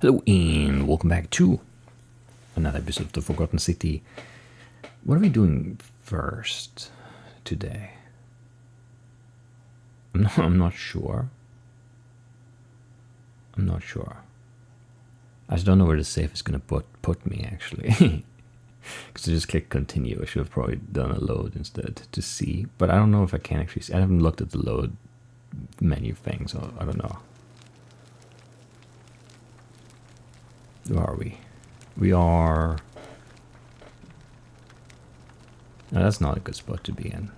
Hello and welcome back to another episode of The Forgotten City. What are we doing first today? I'm not sure. I just don't know where the save is gonna put me actually. Because I just click continue. I should have probably done a load instead to see. But I don't know if I can actually see. I haven't looked at the load menu thing, so I don't know. Where are we? We are... No, that's not a good spot to be in.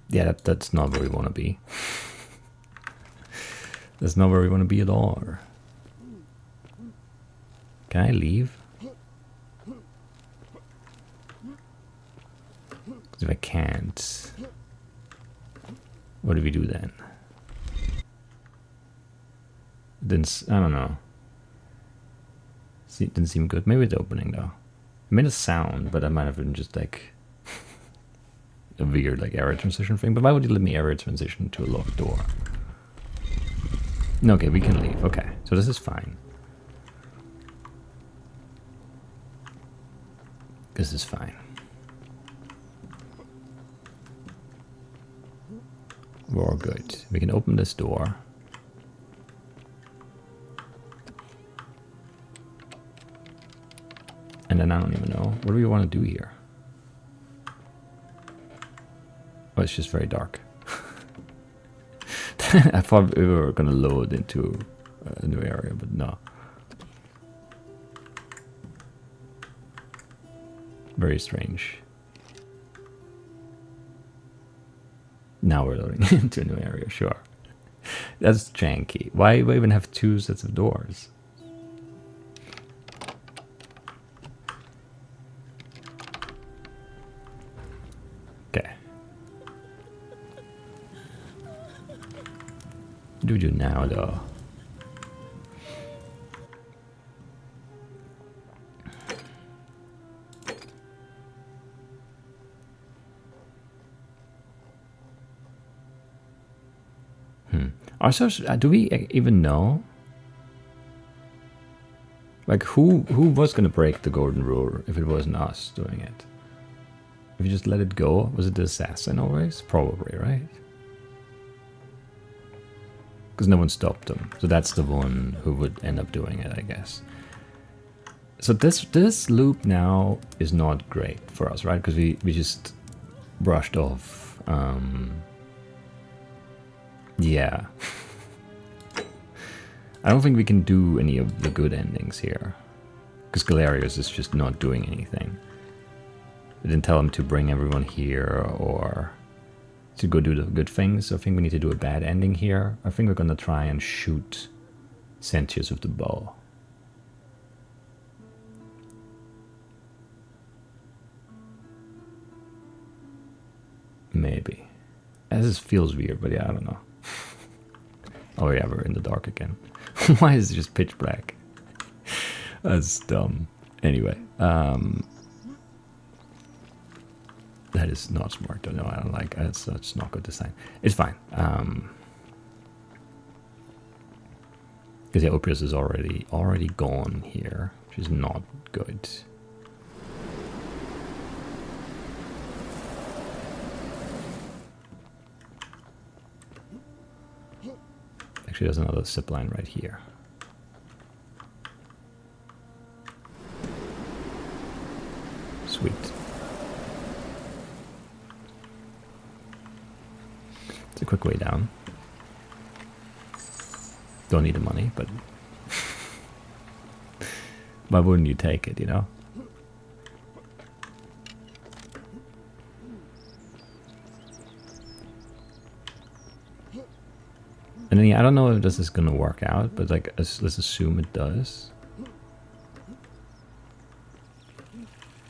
Yeah, that's not where we want to be. That's not where we want to be at all. Can I leave? Because if I can't, what do we do then? I don't know. It didn't seem good. Maybe it's opening though. It made a sound, but that might have been just like a weird like error transition thing. But why would you let me error transition to a locked door? No, okay, we can leave. Okay, so this is fine. This is fine. We're all good. We can open this door. And then I don't even know. What do we want to do here? Oh, it's just very dark. I thought we were going to load into a new area, but no. Very strange. Now we're loading into a new area, sure. That's janky. Why even have two sets of doors? Okay. What do we do now, though? Do we even know? Like, who was gonna break the golden rule if it wasn't us doing it? If you just let it go, was it the assassin always? Probably, right? Because no one stopped them, so that's the one who would end up doing it, I guess. So this loop now is not great for us, right? Because we just brushed off. Yeah. I don't think we can do any of the good endings here. Because Galerius is just not doing anything. We didn't tell him to bring everyone here or to go do the good things. So I think we need to do a bad ending here. I think we're going to try and shoot Sentius with the bow. Maybe. This feels weird, but yeah, I don't know. Oh yeah, we're in the dark again. Why is it just pitch black? That's dumb. Anyway, that is not smart. No, I don't like it. It's not good design. It's fine. Because the Oprius is already gone here, which is not good. Actually, there's another zip line right here. Sweet. It's a quick way down. Don't need the money, but why wouldn't you take it, you know? And then, yeah, I don't know if this is gonna work out, but like, let's assume it does.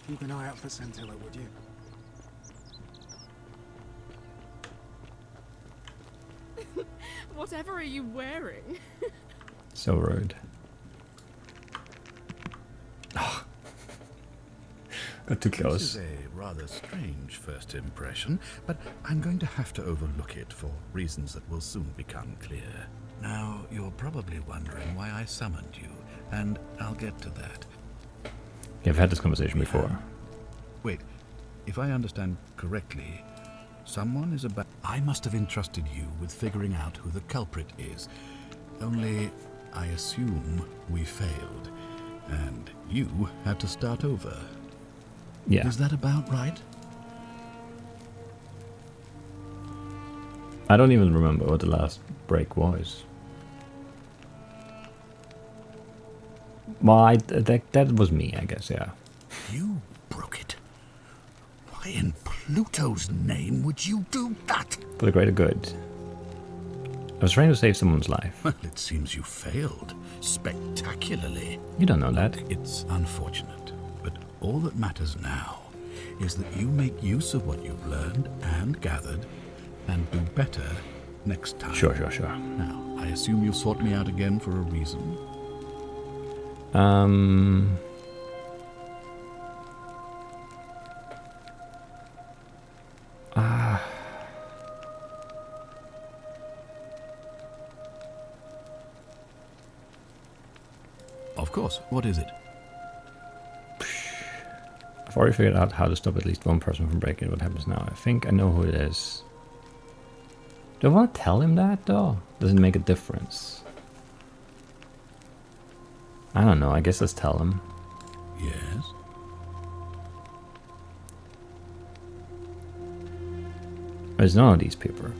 Keep an eye out for Scintilla, would you? Whatever are you wearing? So rude. Got too This close. is a rather strange first impression, but I'm going to have to overlook it for reasons that will soon become clear. Now, you're probably wondering why I summoned you, and I'll get to that. Yeah, I've had this conversation before. Wait, if I understand correctly, someone is about... I must have entrusted you with figuring out who the culprit is. Only, I assume we failed, and you had to start over. Yeah. Is that about right? I don't even remember what the last break was. Well, that was me, I guess, yeah. You broke it. Why in Pluto's name would you do that? For the greater good. I was trying to save someone's life. Well, it seems you failed spectacularly. You don't know that. It's unfortunate, but all that matters now is that you make use of what you've learned and gathered and do better next time. Sure. Now, I assume you sought me out again for a reason. Of course. What is it? I've already figured out how to stop at least one person from breaking in. What happens now? I think I know who it is. Do I want to tell him that, though? Does it make a difference? I don't know. I guess let's tell him. Yes? There's none of these people.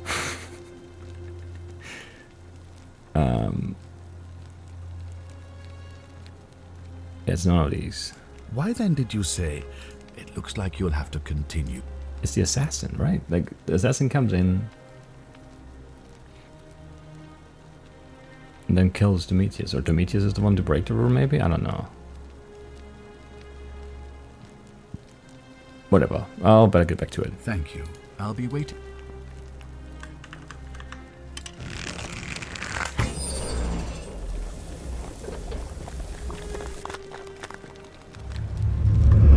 It's none of these. Why then did you say, it looks like you'll have to continue? It's the assassin, right? Like, the assassin comes in and then kills Demetrius. Or Demetrius is the one to break the rule, maybe? I don't know. Whatever. I'll better get back to it. Thank you. I'll be waiting.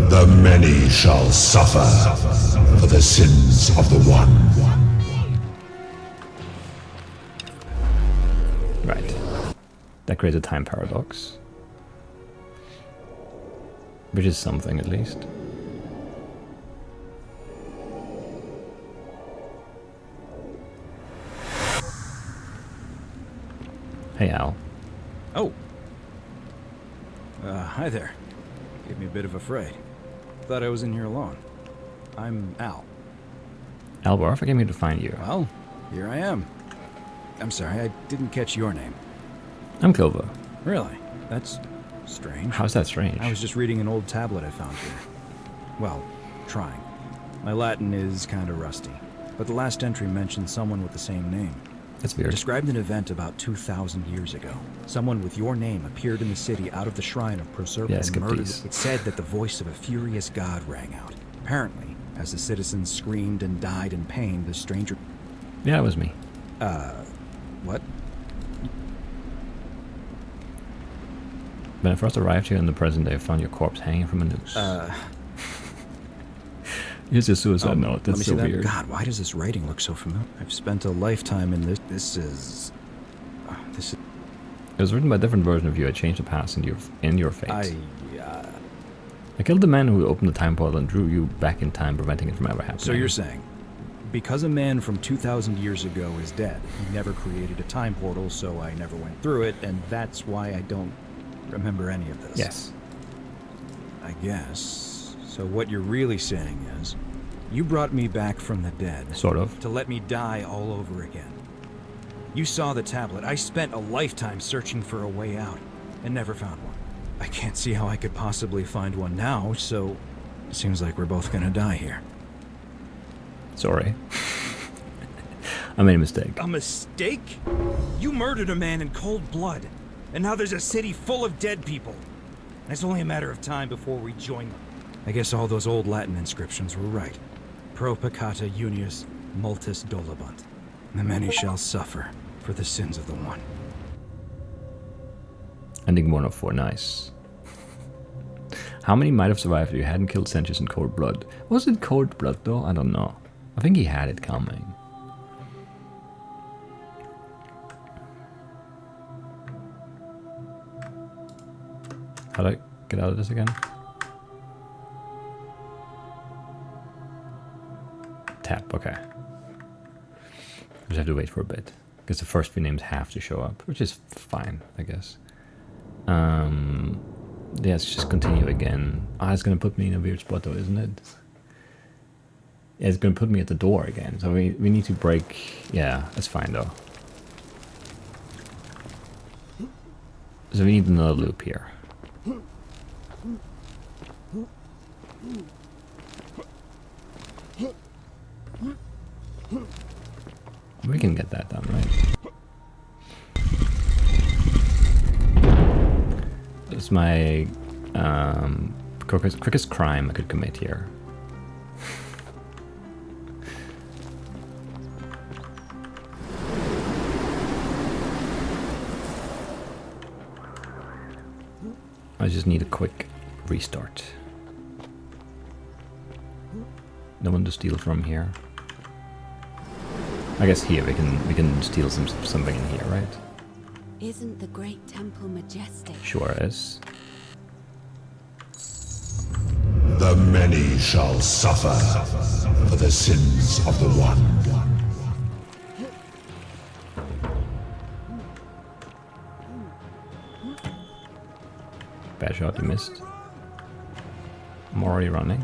The many shall suffer for the sins of the one. Right. That creates a time paradox. Which is something, at least. Hey, Al. Oh. Hi there. Gave me a bit of a fright. Thought I was in here alone. I'm Al. Albarth, I came here to find you. Well, here I am. I'm sorry, I didn't catch your name. I'm Clover. Really? That's strange. How's that strange? I was just reading an old tablet I found here. Well, trying. My Latin is kind of rusty, but the last entry mentioned someone with the same name. That's It weird. described an event about 2,000 years ago. Someone with your name appeared in the city out of the shrine of Proserpine Yeah, and skip murdered. these. It said that the voice of a furious god rang out. Apparently, as the citizens screamed and died in pain, the stranger... Yeah, it was me. What? When I first arrived here in the present day, I found your corpse hanging from a noose. Here's your suicide note. Let That's me so see that. weird. God, why does this writing look so familiar? I've spent a lifetime in this. This is... It was written by a different version of you. I changed the past in your fate. I killed the man who opened the time portal and drew you back in time, preventing it from ever happening. So you're saying, because a man from 2,000 years ago is dead, he never created a time portal, so I never went through it, and that's why I don't remember any of this? Yes. I guess. So what you're really saying is, you brought me back from the dead. Sort of. To let me die all over again. You saw the tablet. I spent a lifetime searching for a way out, and never found one. I can't see how I could possibly find one now, so it seems like we're both gonna die here. Sorry. I made a mistake. A mistake? You murdered a man in cold blood, and now there's a city full of dead people. And it's only a matter of time before we join them. I guess all those old Latin inscriptions were right. Pro peccata unius multis dolabunt. The many shall suffer for the sins of the one. Ending 104, nice. How many might have survived if you hadn't killed Sanchez in cold blood? Was it cold blood though? I don't know. I think he had it coming. How do I get out of this again? Tap, okay. Just have to wait for a bit. Because the first few names have to show up, which is fine, I guess. Yeah, let's just continue again. Ah, it's gonna put me in a weird spot though, isn't it? Yeah, it's gonna put me at the door again. So we need to break. Yeah, that's fine though. So we need another loop here. We can get that done, right? It's my quickest crime I could commit here. I just need a quick restart. No one to steal from here. I guess here we can steal something in here, right? Isn't the great temple majestic? Sure is. The many shall suffer for the sins of the one. Bad shot, you missed. I'm already running.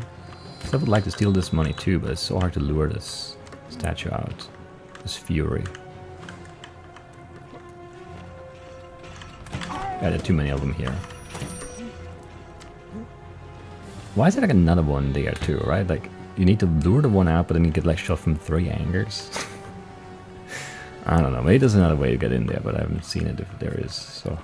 So I would like to steal this money too, but it's so hard to lure this statue out. This fury. Yeah, there are too many of them here. Why is there like another one there too, right? Like, you need to lure the one out, but then you get like shot from 3 angles. I don't know, maybe there's another way to get in there, but I haven't seen it if there is, so...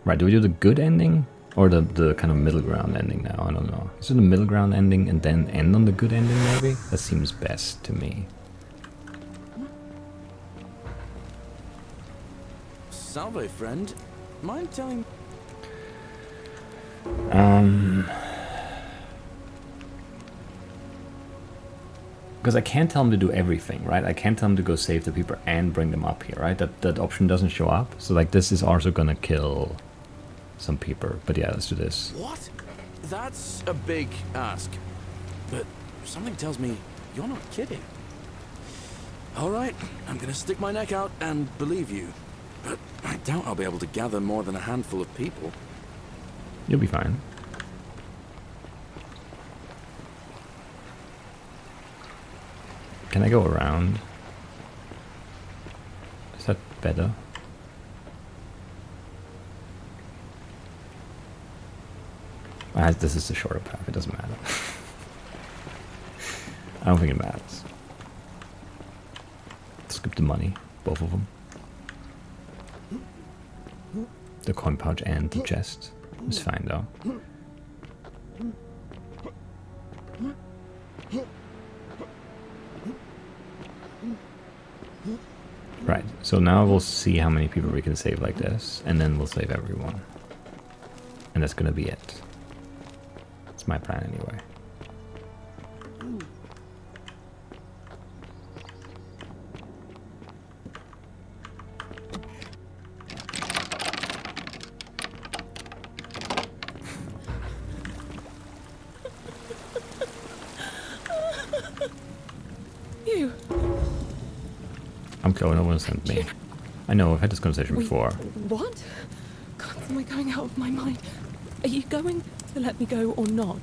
Right, do we do the good ending? Or the kind of middle ground ending now? I don't know. Is it the middle ground ending and then end on the good ending maybe? That seems best to me. Salve, friend. Mind telling... Because I can't tell him to do everything, right? I can't tell him to go save the people and bring them up here, right? That option doesn't show up. So like this is also gonna kill some people. But yeah, let's do this. What? That's a big ask. But something tells me you're not kidding. Alright, I'm gonna stick my neck out and believe you. But I doubt I'll be able to gather more than a handful of people. You'll be fine. Can I go around? Is that better? This is the shorter path, it doesn't matter. I don't think it matters. Skip the money, both of them. The coin pouch and the chest. It's fine though. Right, so now we'll see how many people we can save like this, and then we'll save everyone. And that's gonna be it. That's my plan anyway. You. I'm going, no one sent me. I know, I've had this conversation before. What? God, am I going out of my mind? Are you going to let me go or not?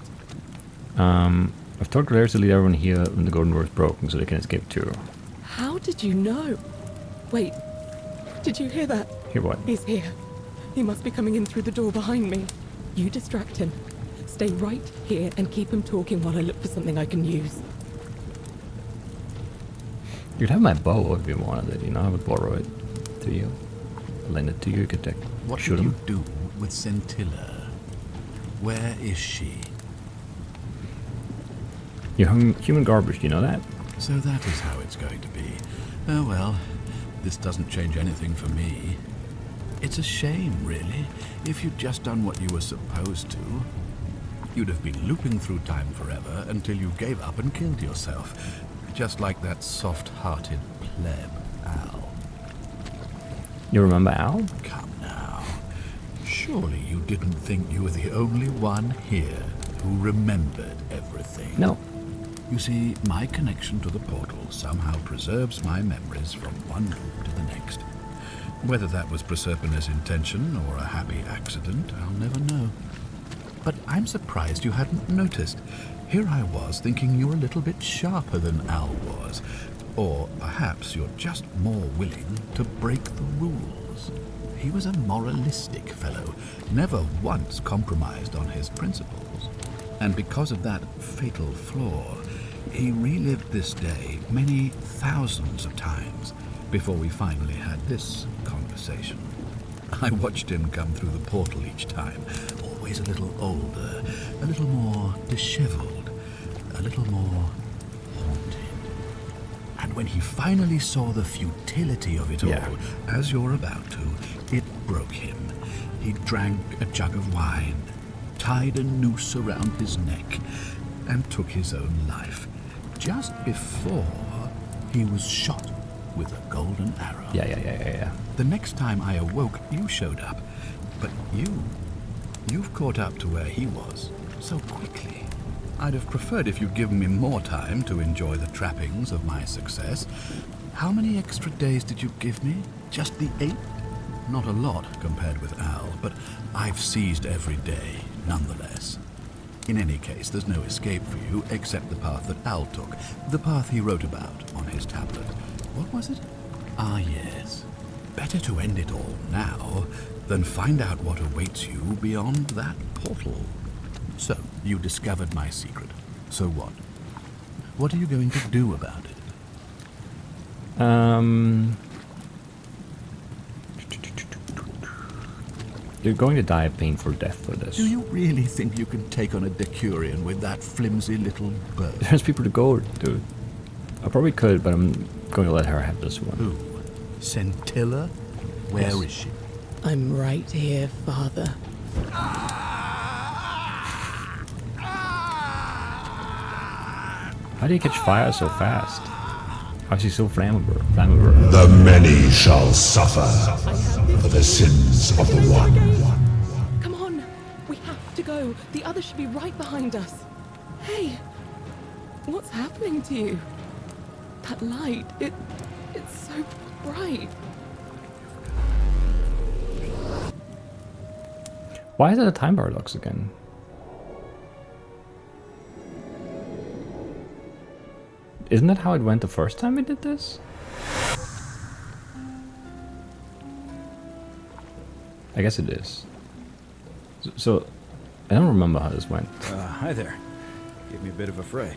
I've told Claire to leave everyone here when the golden door is broken so they can escape too. How did you know? Wait, did you hear that? Hear what? He's here. He must be coming in through the door behind me. You distract him. Stay right here and keep him talking while I look for something I can use. You'd have my bow if you wanted it, you know, I would borrow it to you. Lend it to you, you could What shoot did you him. do with Scintilla? Where is she? You're human garbage, do you know that? So that is how it's going to be. Oh well, this doesn't change anything for me. It's a shame, really. If you'd just done what you were supposed to, you'd have been looping through time forever until you gave up and killed yourself. Just like that soft-hearted pleb, Al. You remember Al? Come now. Surely you didn't think you were the only one here who remembered everything. No. You see, my connection to the portal somehow preserves my memories from one loop to the next. Whether that was Proserpina's intention or a happy accident, I'll never know. But I'm surprised you hadn't noticed. Here I was thinking you were a little bit sharper than Al was. Or perhaps you're just more willing to break the rules. He was a moralistic fellow, never once compromised on his principles. And because of that fatal flaw, he relived this day many thousands of times before we finally had this conversation. I watched him come through the portal each time, always a little older, a little more disheveled, a little more haunted. And when he finally saw the futility of it all, as you're about to, it broke him. He drank a jug of wine, tied a noose around his neck, and took his own life, just before he was shot with a golden arrow. Yeah. The next time I awoke, you showed up. But you've caught up to where he was so quickly. I'd have preferred if you'd given me more time to enjoy the trappings of my success. How many extra days did you give me? Just the 8? Not a lot compared with Al, but I've seized every day, nonetheless. In any case, there's no escape for you except the path that Al took, the path he wrote about on his tablet. What was it? Ah, yes. Better to end it all now than find out what awaits you beyond that portal. So, you discovered my secret. So what? What are you going to do about it? You're going to die a painful death for this. Do you really think you can take on a Decurion with that flimsy little bird? There's people to go, dude. I probably could, but I'm going to let her have this one. Who? Scintilla? Where is she? I'm right here, Father. How do you catch fire so fast? How is he so flammable? The many shall suffer for the sins of the one. Come on, we have to go. The others should be right behind us. Hey, what's happening to you? That light, it's so bright. Why is it a time paradox again? Isn't that how it went the first time we did this? I guess it is. So I don't remember how this went. Hi there. Gave me a bit of a fray.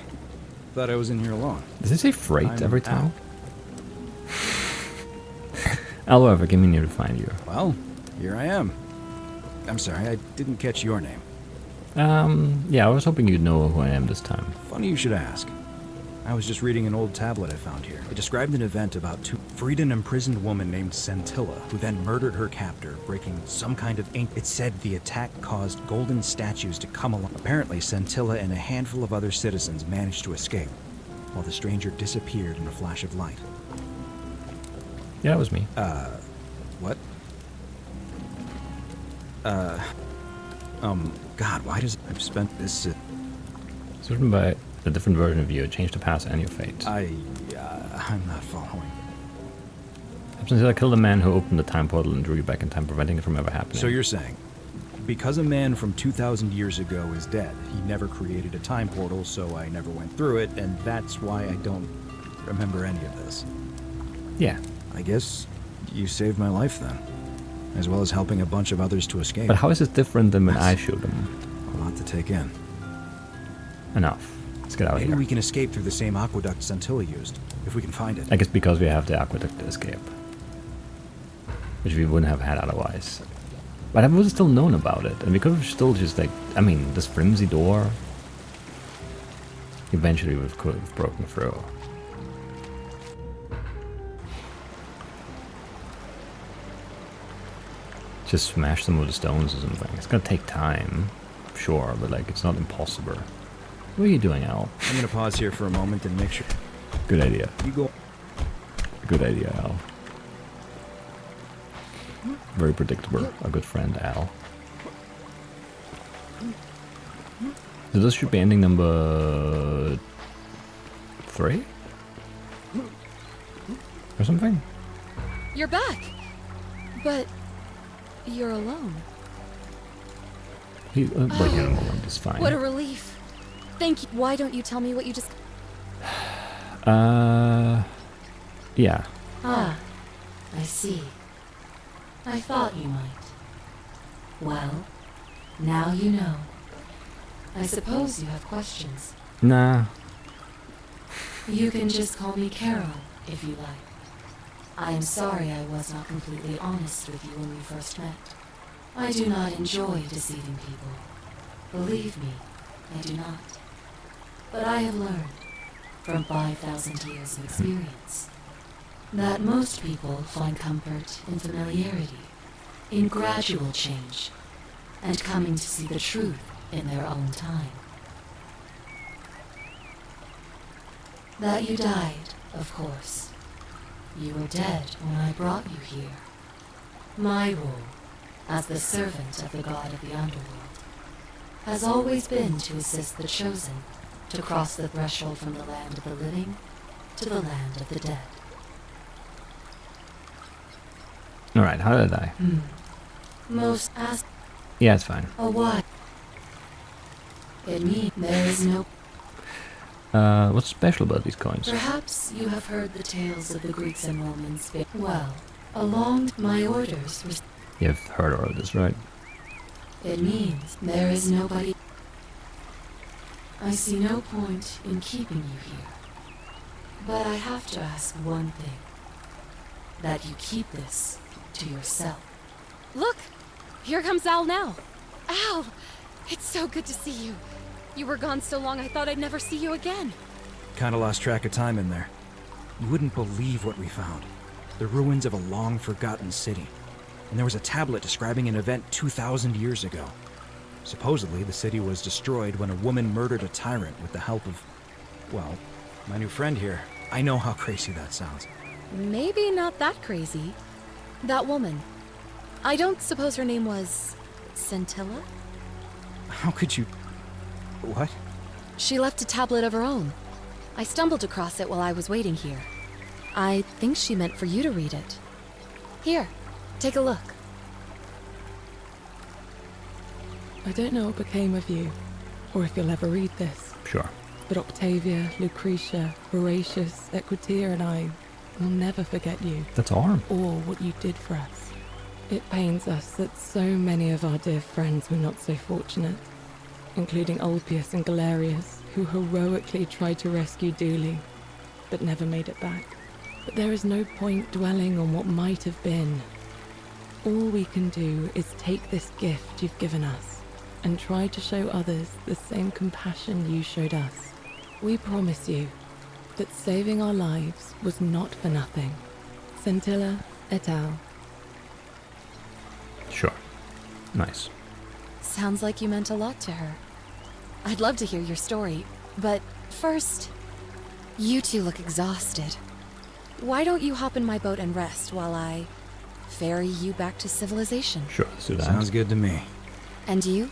Thought I was in here alone. Does it say freight I'm every time? Although it came in here to find you. Well, here I am. I'm sorry, I didn't catch your name. Yeah, I was hoping you'd know who I am this time. Funny you should ask. I was just reading an old tablet I found here. It described an event about freed an imprisoned woman named Scintilla, who then murdered her captor, breaking some kind of ink. It said the attack caused golden statues to come along. Apparently, Scintilla and a handful of other citizens managed to escape, while the stranger disappeared in a flash of light. Yeah, it was me. What? God, why does I've spent this? It's written by a different version of you. Change the past and your fate. I'm not following. Since I killed a man who opened the time portal and drew you back in time, preventing it from ever happening. So you're saying, because a man from 2,000 years ago is dead, he never created a time portal, so I never went through it, and that's why I don't remember any of this. Yeah. I guess you saved my life then, as well as helping a bunch of others to escape. But how is this different than when I showed him? A lot to take in. Enough. Let's get out of Maybe here. we can escape through the same aqueduct Scintilla used, if we can find it. I guess because we have the aqueduct to escape. Which we wouldn't have had otherwise. But I would have still known about it. And we could have still just like, I mean, this flimsy door. Eventually we could have broken through. Just smash some of the stones or something. It's gonna take time, sure, but like it's not impossible. What are you doing, Al? I'm gonna pause here for a moment and make sure. Good idea. You go. Good idea, Al. Very predictable. A good friend, Al. So this should be ending number 3? Or something? You're back! But you're alone. Wait a moment, it's fine. What a relief. Thank you. Why don't you tell me what you just... Yeah. Ah, I see. I thought you might. Well, now you know. I suppose you have questions. Nah. You can just call me Carol, if you like. I am sorry I was not completely honest with you when we first met. I do not enjoy deceiving people. Believe me, I do not. But I have learned, from 5,000 years of experience, that most people find comfort in familiarity, in gradual change, and coming to see the truth in their own time. That you died, of course. You were dead when I brought you here. My role, as the servant of the god of the underworld, has always been to assist the chosen to cross the threshold from the land of the living to the land of the dead. Alright, how did I? Most ask Yeah, it's fine. a why. It means there is no... What's special about these coins? Perhaps you have heard the tales of the Greeks and Romans. Well, along my orders were... You've heard all of this, right? It means there is nobody... I see no point in keeping you here. But I have to ask one thing. That you keep this to yourself. Look! Here comes Al now. Al! It's so good to see you. You were gone so long I thought I'd never see you again. Kinda lost track of time in there. You wouldn't believe what we found. The ruins of a long-forgotten city. And there was a tablet describing an event 2,000 years ago. Supposedly, the city was destroyed when a woman murdered a tyrant with the help of... well, my new friend here. I know how crazy that sounds. Maybe not that crazy. That woman. I don't suppose her name was... Scintilla? How could you... What? She left a tablet of her own. I stumbled across it while I was waiting here. I think she meant for you to read it. Here, take a look. I don't know what became of you, or if you'll ever read this, Sure. but Octavia, Lucretia, Horatius, Equitia and I will never forget you, That's arm. or what you did for us. It pains us that so many of our dear friends were not so fortunate, including Ulpius and Galerius, who heroically tried to rescue Dooley, but never made it back. But there is no point dwelling on what might have been. All we can do is take this gift you've given us and try to show others the same compassion you showed us. We promise you that saving our lives was not for nothing. Scintilla et al. Sure. Nice. Sounds like you meant a lot to her. I'd love to hear your story, but first, you two look exhausted. Why don't you hop in my boat and rest while I ferry you back to civilization? Sure, let's do that. Sounds good to me. And you?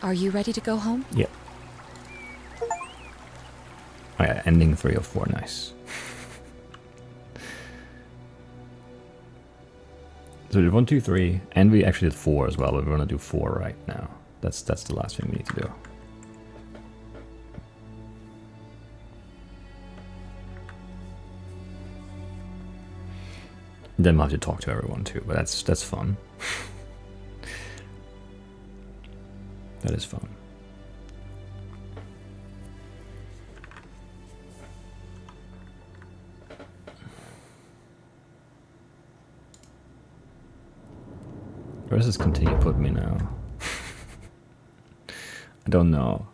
Are you ready to go home? Yeah. Oh yeah, ending 3 of 4, nice. So we did 1, 2, 3, and we actually did 4 as well, but we're gonna do 4 right now. That's the last thing we need to do. Then we'll have to talk to everyone too, but that's fun. That is fun. Where does this continue put me now? I don't know.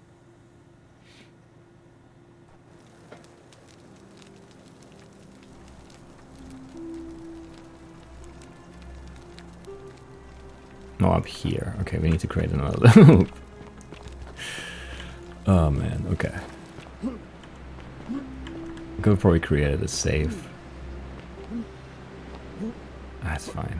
Oh, up here. Okay, we need to create another loop. Oh man, okay. Could have probably created a save. That's fine.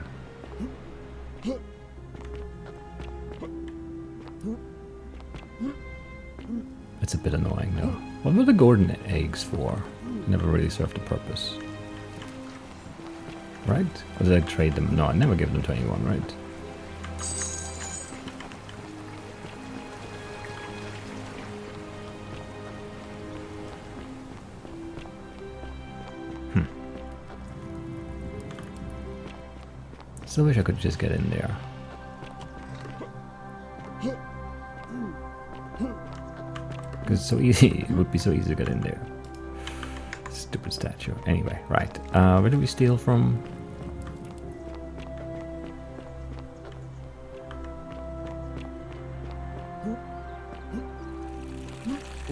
It's a bit annoying though. What were the golden eggs for? Never really served a purpose. Right? Or did I trade them? No, I never gave them to anyone, right? Still wish I could just get in there. Because it's so easy. It would be so easy to get in there. Stupid statue. Anyway, right. Where do we steal from?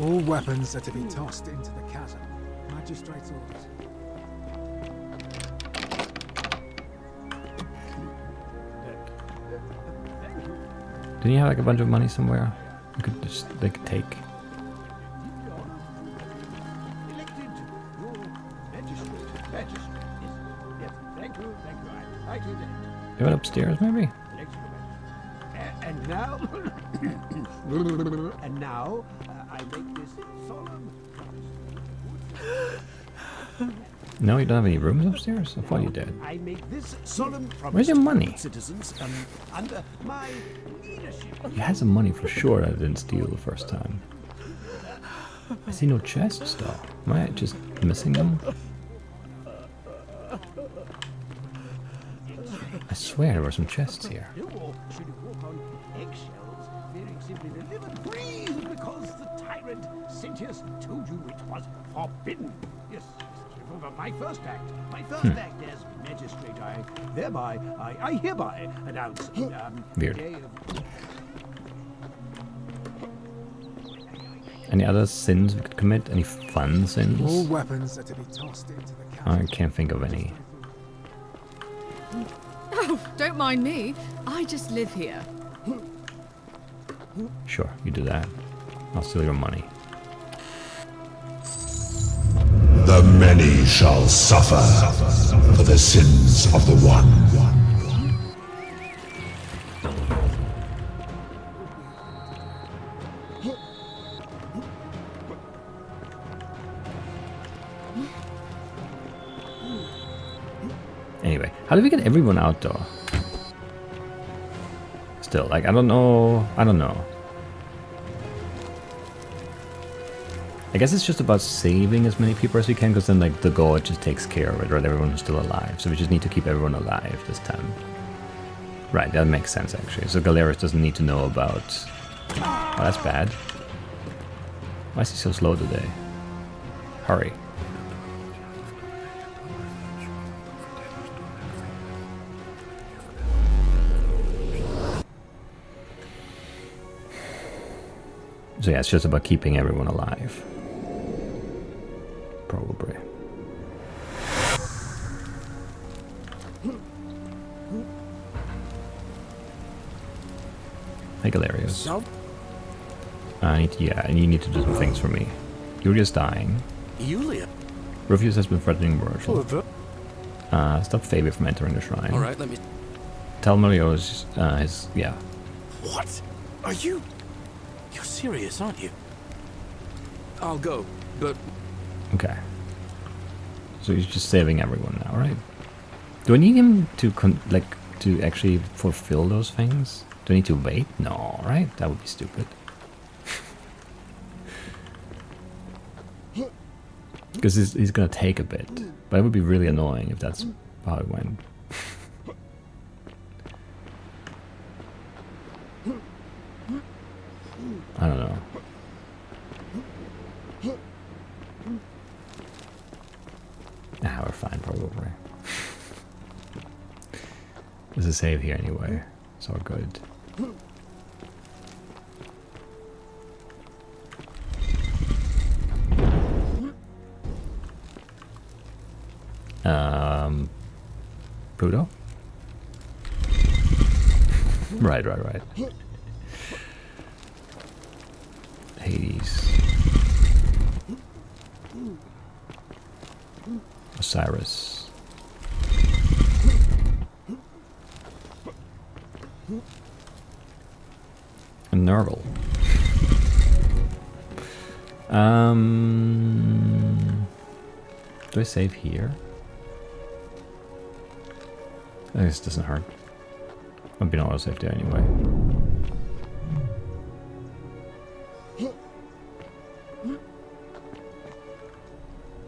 All weapons are to be tossed into the chasm. Magistrate's orders. Didn't you have like a bunch of money somewhere? You could just like take. You went upstairs, maybe? And now, I make this solemn promise. No, you don't have any rooms upstairs? I thought you did. I make this solemn promise. Where's your money? To citizens under my leadership. You had some money for sure that I didn't steal the first time. I see no chests though. Am I just missing them? I swear there were some chests here. Should you walk on eggshells, fearing simply to live and breathe because the tyrant Sentius told you it was forbidden? Yes, my first act. My first act as magistrate. I hereby announce Weird. day of... Any other sins we could commit? Any fun All sins? weapons are to be tossed into the chasm. I can't think of any. Oh, don't mind me. I just live here. Sure, you do that. I'll steal your money. The many shall suffer for the sins of the one. Anyway, how do we get everyone out though? Still, like, I don't know. I guess it's just about saving as many people as we can, because then like the god just takes care of it, right? Everyone who's still alive. So we just need to keep everyone alive this time. Right, that makes sense actually. So Galerius doesn't need to know about... Oh, that's bad. Why is he so slow today? Hurry. So yeah, it's just about keeping everyone alive. Probably. Hey Galerius. So? And you need to do some things for me. Julia's dying. Yulia? Rufius has been threatening Virgil. Stop Fabi from entering the shrine. Alright, let me... Tell Mario's his... yeah. What? Are you... You're serious, aren't you? I'll go, but... Okay. So he's just saving everyone now, right? Do I need him to to actually fulfill those things? Do I need to wait? No, right? That would be stupid. Because he's gonna take a bit, but it would be really annoying if that's how it went. I don't know. Ah, we're fine probably. There's a save here anyway, so we're good. Pluto? Right. Hades. Osiris. Unravel. Do I save here? I guess it doesn't hurt. I've been auto saved there anyway.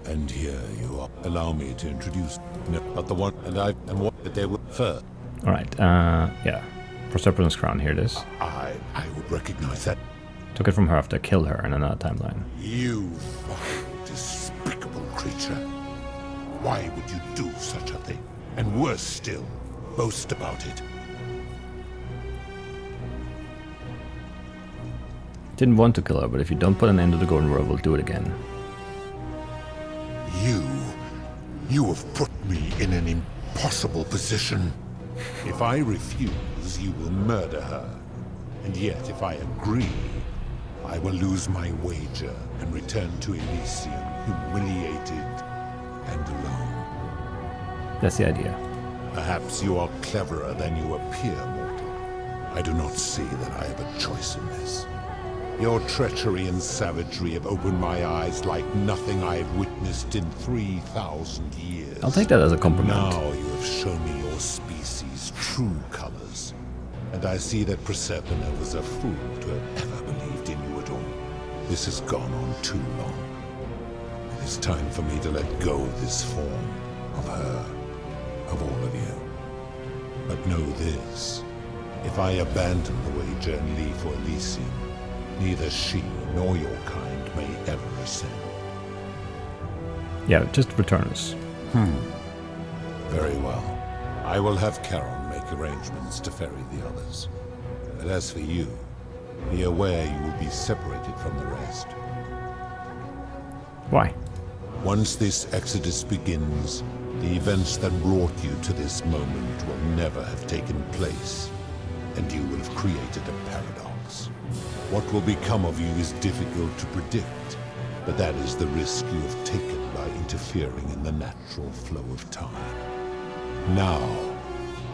And here you are. Allow me to introduce, but the one and what they were first. All right. Yeah. Persephone's crown. Here it is. I would recognize that. Took it from her after I killed her in another timeline. You vile, despicable creature. Why would you do such a thing? And worse still, boast about it. Didn't want to kill her, but if you don't put an end to the golden road, we'll do it again. You have put me in an impossible position. If I refuse, you will murder her. And yet, if I agree, I will lose my wager and return to Elysium humiliated and alone. That's the idea. Perhaps you are cleverer than you appear, mortal. I do not see that I have a choice in this. Your treachery and savagery have opened my eyes like nothing I have witnessed in 3,000 years. I'll take that as a compliment. Now you have shown me your species' true colors. And I see that Persephone was a fool to have ever believed in you at all. This has gone on too long. It is time for me to let go of this form, of her, of all of you. But know this, if I abandon the wager and leave for Elysium, neither she nor your kind may ever ascend. Yeah, just return us. Very well. I will have Charon make arrangements to ferry the others. But as for you, be aware you will be separated from the rest. Why? Once this exodus begins, the events that brought you to this moment will never have taken place, and you will have created a paradox. What will become of you is difficult to predict, but that is the risk you have taken by interfering in the natural flow of time. Now,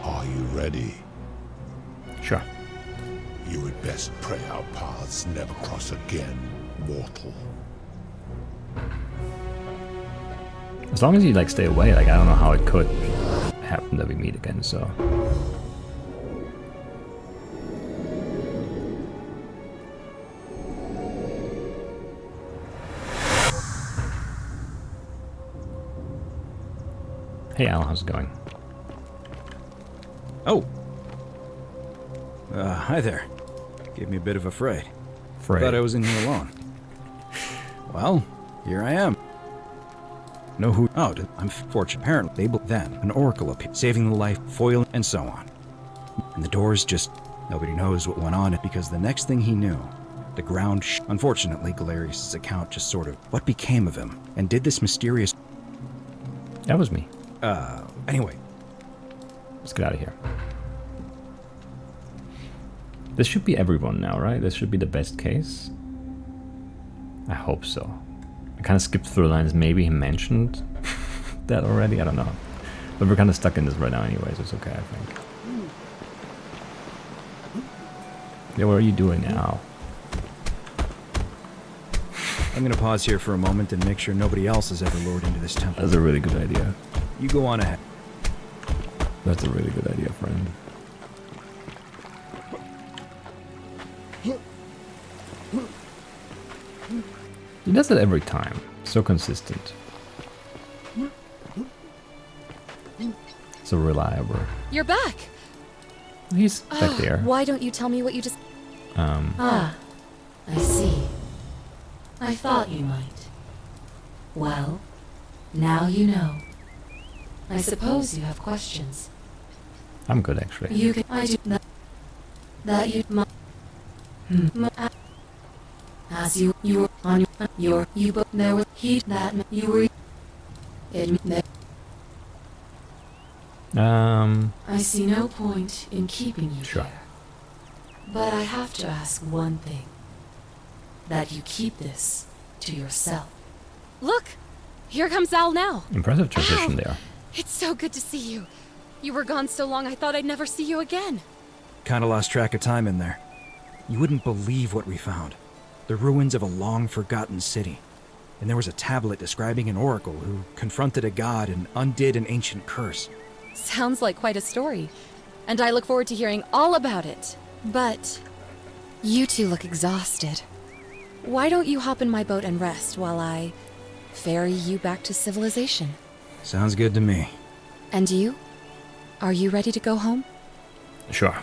are you ready? Sure. You had best pray our paths never cross again, mortal. As long as you like stay away, like I don't know how it could happen that we meet again, so. Hey Al, how's it going? Oh. Hi there. Gave me a bit of a fright. Thought I was in here alone. Well, here I am. Know who? Oh, I'm fortunate. Apparently, then an oracle appeared, saving the life, foiling, and so on. And the doors just nobody knows what went on because the next thing he knew, the ground. Unfortunately, Galerius' account just sort of what became of him, and did this mysterious. That was me. Anyway, let's get out of here. This should be everyone now, right? This should be the best case. I hope so. I kind of skipped through lines. Maybe he mentioned that already. I don't know. But we're kind of stuck in this right now anyway, so it's okay, I think. Yeah, what are you doing now? I'm gonna pause here for a moment and make sure nobody else has ever lured into this temple. That's a really good idea. You go on ahead. That's a really good idea, friend. He does it every time. So consistent. So reliable. You're back! He's back there. Why don't you tell me what you just... Ah, I see. I thought you might. Well, now you know. I suppose you have questions. I'm good, actually. You can... I do that. That you... As you were on you both know he that you were... Admit that. I see no point in keeping you Sure. here. But I have to ask one thing. That you keep this to yourself. Look! Here comes Al now. Impressive transition Al, there. it's so good to see you. You were gone so long I thought I'd never see you again. Kinda lost track of time in there. You wouldn't believe what we found. The ruins of a long-forgotten city. And there was a tablet describing an oracle who confronted a god and undid an ancient curse. Sounds like quite a story. And I look forward to hearing all about it. But you two look exhausted. Why don't you hop in my boat and rest while I ferry you back to civilization? Sounds good to me. And you? Are you ready to go home? Sure.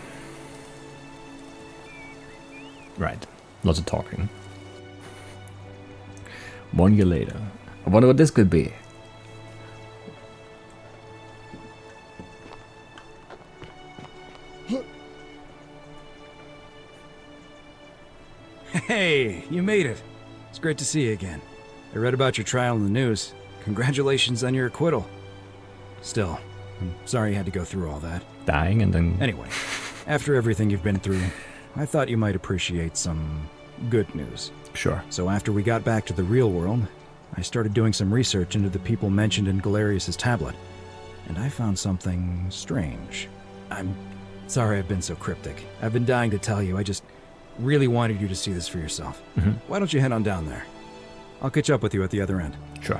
Right. Lots of talking. 1 year later. I wonder what this could be. Hey, you made it. It's great to see you again. I read about your trial in the news. Congratulations on your acquittal. Still, I'm sorry you had to go through all that. Dying and then... Anyway, after everything you've been through, I thought you might appreciate some good news. Sure. So after we got back to the real world, I started doing some research into the people mentioned in Galerius' tablet. And I found something strange. I'm sorry I've been so cryptic. I've been dying to tell you, I just really wanted you to see this for yourself. Why don't you head on down there? I'll catch up with you at the other end. Sure.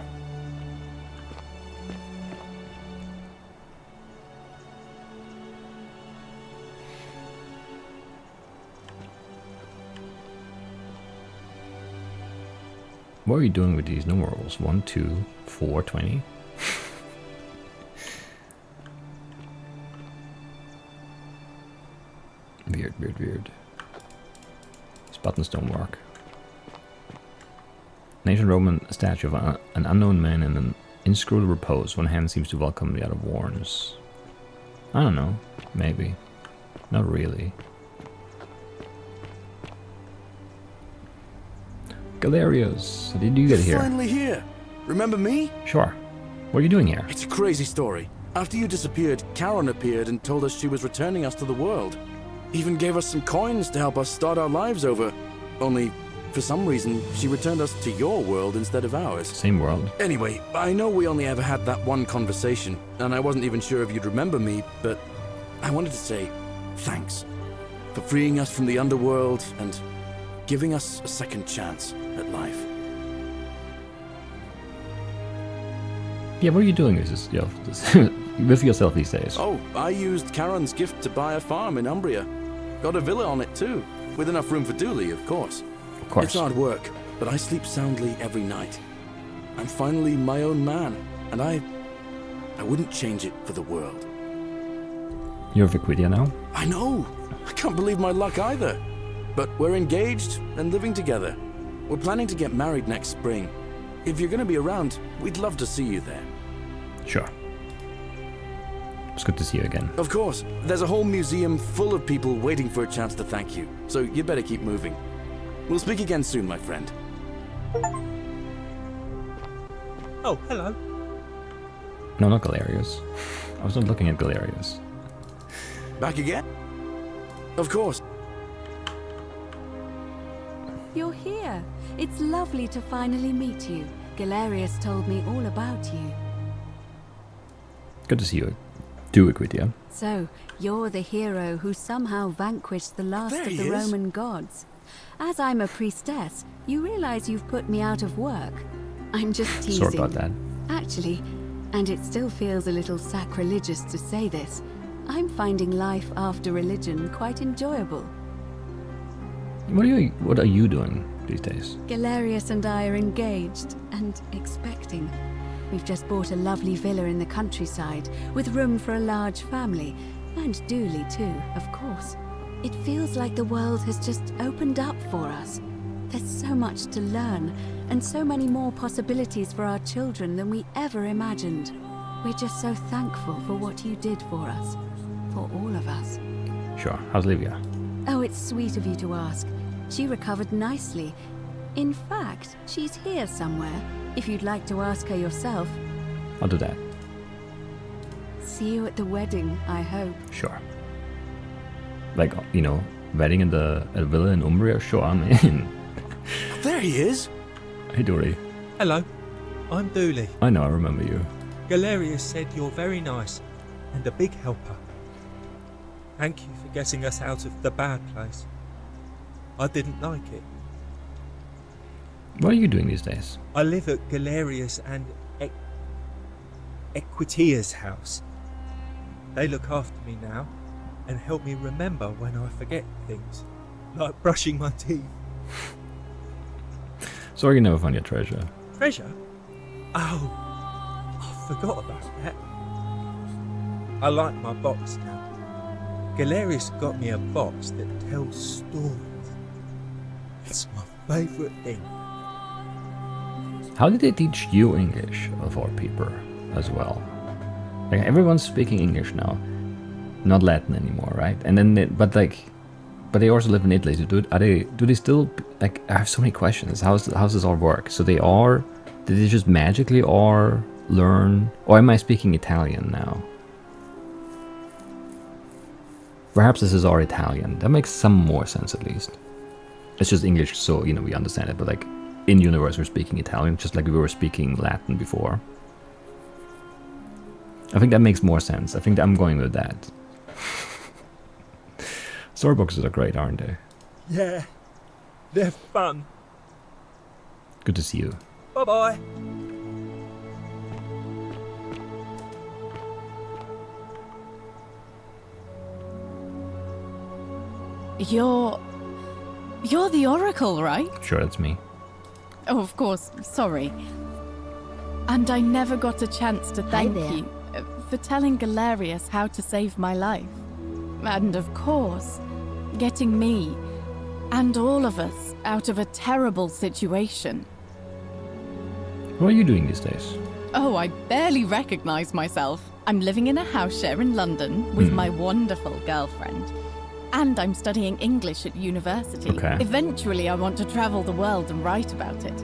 What are you doing with these numerals? 1, 2, 4, 20? Weird, weird, weird. These buttons don't work. An ancient Roman statue of an unknown man in an inscrutable repose. One hand seems to welcome, the other warns. I don't know. Maybe. Not really. Galerius, how did you get here? Finally here. Remember me? Sure. What are you doing here? It's a crazy story. After you disappeared, Karen appeared and told us she was returning us to the world. Even gave us some coins to help us start our lives over. Only, for some reason, she returned us to your world instead of ours. Same world. Anyway, I know we only ever had that one conversation, and I wasn't even sure if you'd remember me, but I wanted to say thanks for freeing us from the underworld and giving us a second chance at life. Yeah, what are you doing with this, with yourself these days? Oh, I used Karen's gift to buy a farm in Umbria. Got a villa on it too, with enough room for Dooley, of course. Of course. It's hard work, but I sleep soundly every night. I'm finally my own man, and I wouldn't change it for the world. You're Viquidia now? I know! I can't believe my luck either. But we're engaged and living together. We're planning to get married next spring. If you're going to be around, we'd love to see you there. Sure. It's good to see you again. Of course. There's a whole museum full of people waiting for a chance to thank you. So you better keep moving. We'll speak again soon, my friend. Oh, hello. No, not Galerius. I was not looking at Galerius. Back again? Of course. You're here. It's lovely to finally meet you. Galerius told me all about you. Good to see you. Do Viquidia. So, you're the hero who somehow vanquished the last There of he the is. Roman gods. As I'm a priestess, you realize you've put me out of work. I'm just teasing. Sorry about that. Actually, and it still feels a little sacrilegious to say this, I'm finding life after religion quite enjoyable. What are you doing these days? Galerius and I are engaged and expecting. We've just bought a lovely villa in the countryside with room for a large family, and Dooley too, of course. It feels like the world has just opened up for us. There's so much to learn, and so many more possibilities for our children than we ever imagined. We're just so thankful for what you did for us, for all of us. Sure. How's Livia? Oh, it's sweet of you to ask. She recovered nicely. In fact, she's here somewhere, if you'd like to ask her yourself. I'll do that. See you at the wedding, I hope. Sure. Like, you know, wedding at a villa in Umbria? Sure, I'm in. There he is! Hey, Dory. Hello, I'm Dooley. I know, I remember you. Galerius said you're very nice and a big helper. Thank you for getting us out of the bad place. I didn't like it. What are you doing these days? I live at Galerius and Equitia's house. They look after me now and help me remember when I forget things, like brushing my teeth. Sorry you never found your treasure. Treasure? Oh, I forgot about that. I like my box now. Galerius got me a box that tells stories. It's my favourite thing. How did they teach you English, of all people, as well? Like, everyone's speaking English now, not Latin anymore, right? And then, but they also live in Italy. So do they still, like? I have so many questions. How's this all work? So did they just magically or learn, or am I speaking Italian now? Perhaps this is our Italian. That makes some more sense, at least. It's just English, so we understand it. But like, in universe, we're speaking Italian, just like we were speaking Latin before. I think that makes more sense. I think I'm going with that. Storybooks are great, aren't they? Yeah, they're fun. Good to see you. Bye-bye. You're the Oracle, right? Sure, that's me. Oh, of course. Sorry. And I never got a chance to thank you for telling Galerius how to save my life. And of course, getting me and all of us out of a terrible situation. What are you doing these days? Oh, I barely recognize myself. I'm living in a house share in London with my wonderful girlfriend. And I'm studying English at university. Okay. Eventually, I want to travel the world and write about it.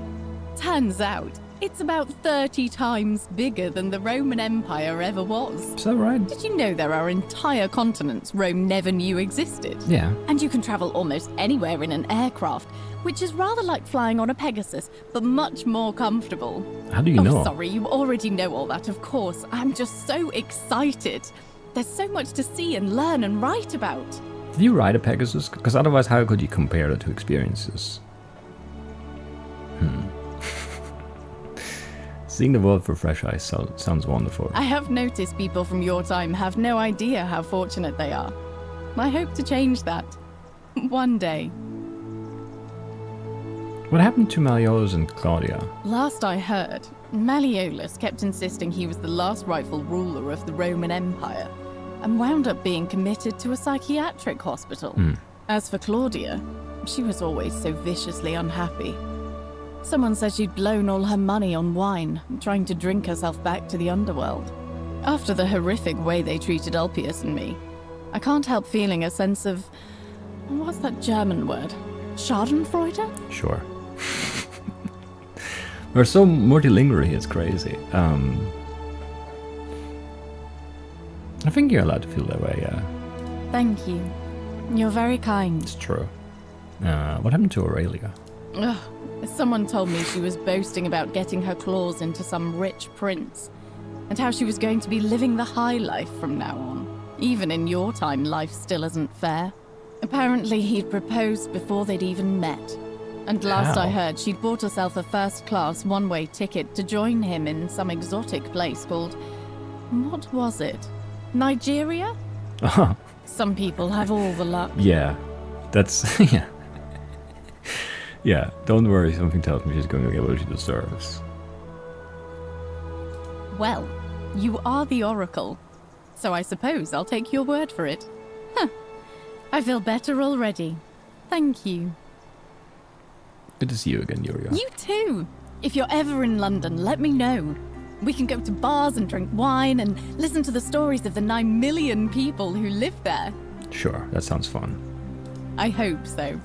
Turns out, it's about 30 times bigger than the Roman Empire ever was. Is that right? Did you know there are entire continents Rome never knew existed? Yeah. And you can travel almost anywhere in an aircraft, which is rather like flying on a Pegasus, but much more comfortable. How do you know? Sorry, you already know all that, of course. I'm just so excited. There's so much to see and learn and write about. Did you ride a Pegasus? Because otherwise, how could you compare the two experiences? Seeing the world through fresh eyes sounds wonderful. I have noticed people from your time have no idea how fortunate they are. I hope to change that. One day. What happened to Malleolus and Claudia? Last I heard, Malleolus kept insisting he was the last rightful ruler of the Roman Empire, and wound up being committed to a psychiatric hospital. As for Claudia, she was always so viciously unhappy. Someone said she'd blown all her money on wine, trying to drink herself back to the underworld. After the horrific way they treated Ulpius and me, I can't help feeling a sense of... what's that German word? Schadenfreude? Sure. We're so multilingual here, it's crazy. I think you're allowed to feel that way, yeah. Thank you. You're very kind. It's true. What happened to Aurelia? Ugh. Someone told me she was boasting about getting her claws into some rich prince, and how she was going to be living the high life from now on. Even in your time, life still isn't fair. Apparently, he'd proposed before they'd even met. And last I heard, she'd bought herself a first-class one-way ticket to join him in some exotic place called... what was it? Nigeria? Some people have all the luck. Yeah, that's... yeah. Yeah, don't worry, something tells me she's going to get what she deserves. Well, you are the Oracle, so I suppose I'll take your word for it. Huh. I feel better already. Thank you. Good to see you again, Yuria. You too! If you're ever in London, let me know. We can go to bars and drink wine and listen to the stories of the 9 million people who live there. Sure, that sounds fun. I hope so.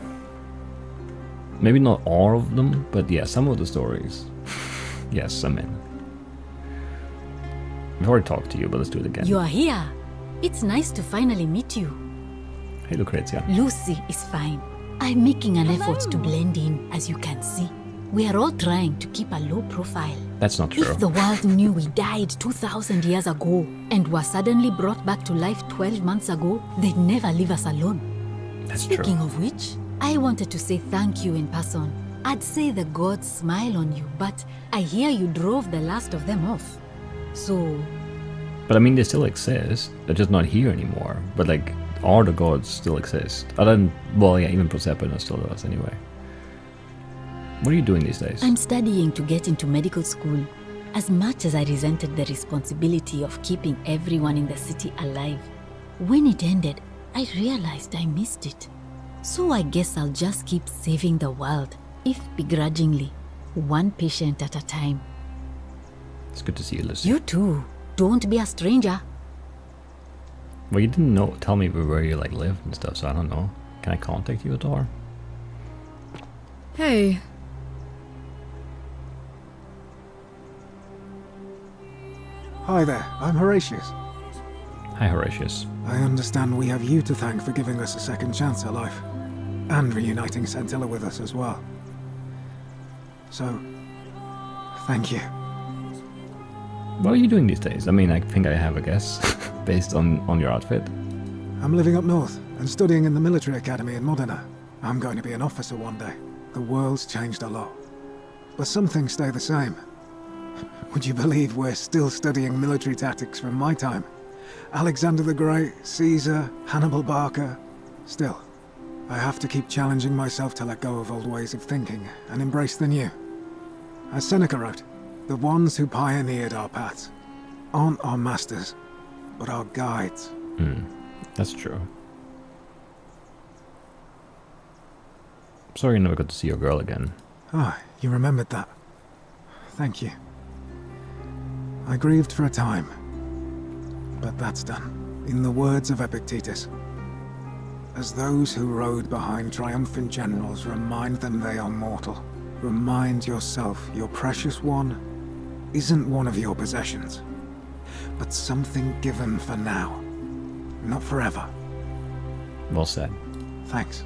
Maybe not all of them, but yeah, some of the stories. Yes, I'm in. I've already talked to you, but let's do it again. You are here. It's nice to finally meet you. Hey, Lucrezia. Lucy is fine. I'm making an effort to blend in, as you can see. We are all trying to keep a low profile. That's not true. If the world knew we died 2,000 years ago and were suddenly brought back to life 12 months ago, they'd never leave us alone. That's Speaking true. of which, I wanted to say thank you in person. I'd say the gods smile on you, but I hear you drove the last of them off. So... But I mean, they still exist. They're just not here anymore. But like, all the gods still exist. Other than, well, yeah, even Proserpina still does anyway. What are you doing these days? I'm studying to get into medical school. As much as I resented the responsibility of keeping everyone in the city alive, when it ended, I realized I missed it. So I guess I'll just keep saving the world, if begrudgingly, one patient at a time. It's good to see you, Lucy. You too. Don't be a stranger. Well, you didn't tell me where you like live and stuff, so I don't know. Can I contact you at all? Hey. Hi there, I'm Horatius. Hi, Horatius. I understand we have you to thank for giving us a second chance at life, and reuniting Scintilla with us as well. So, thank you. What are you doing these days? I mean, I think I have a guess, based on your outfit. I'm living up north, and studying in the military academy in Modena. I'm going to be an officer one day. The world's changed a lot. But some things stay the same. Would you believe we're still studying military tactics from my time? Alexander the Great, Caesar, Hannibal Barca. Still, I have to keep challenging myself to let go of old ways of thinking and embrace the new. As Seneca wrote, the ones who pioneered our paths aren't our masters, but our guides. That's true. Sorry you never got to see your girl again. Ah, you remembered that. Thank you. I grieved for a time, but that's done. In the words of Epictetus, as those who rode behind triumphant generals remind them they are mortal, remind yourself your precious one isn't one of your possessions, but something given for now, not forever. Well said. Thanks.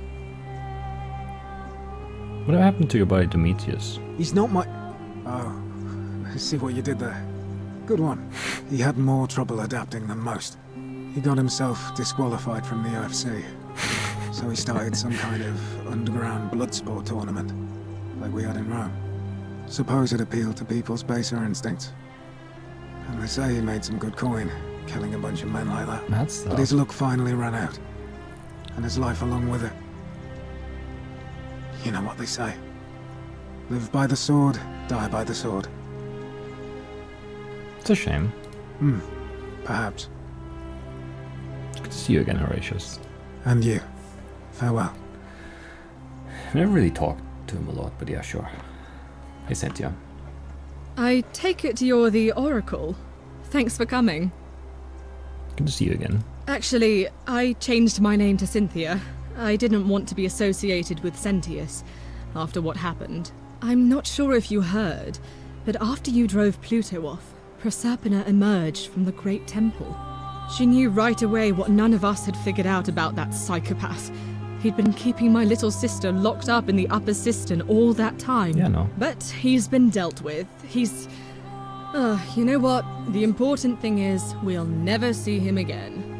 What happened to your buddy Demetrius? He's not my... Oh, I see what you did there. Good one. He had more trouble adapting than most. He got himself disqualified from the UFC, so he started some kind of underground blood sport tournament, like we had in Rome. Suppose it appealed to people's baser instincts. And they say he made some good coin, killing a bunch of men like that. That's But his luck finally ran out, and his life along with it. You know what they say. Live by the sword, die by the sword. It's a shame. Perhaps. It's good to see you again, Horatius. And you. Farewell. I never really talked to him a lot, but yeah, sure. Hey, Cynthia. I take it you're the Oracle. Thanks for coming. Good to see you again. Actually, I changed my name to Cynthia. I didn't want to be associated with Sentius after what happened. I'm not sure if you heard, but after you drove Pluto off, Proserpina emerged from the Great Temple. She knew right away what none of us had figured out about that psychopath. He'd been keeping my little sister locked up in the upper cistern all that time. Yeah, no. But he's been dealt with. He's... you know what? The important thing is, we'll never see him again.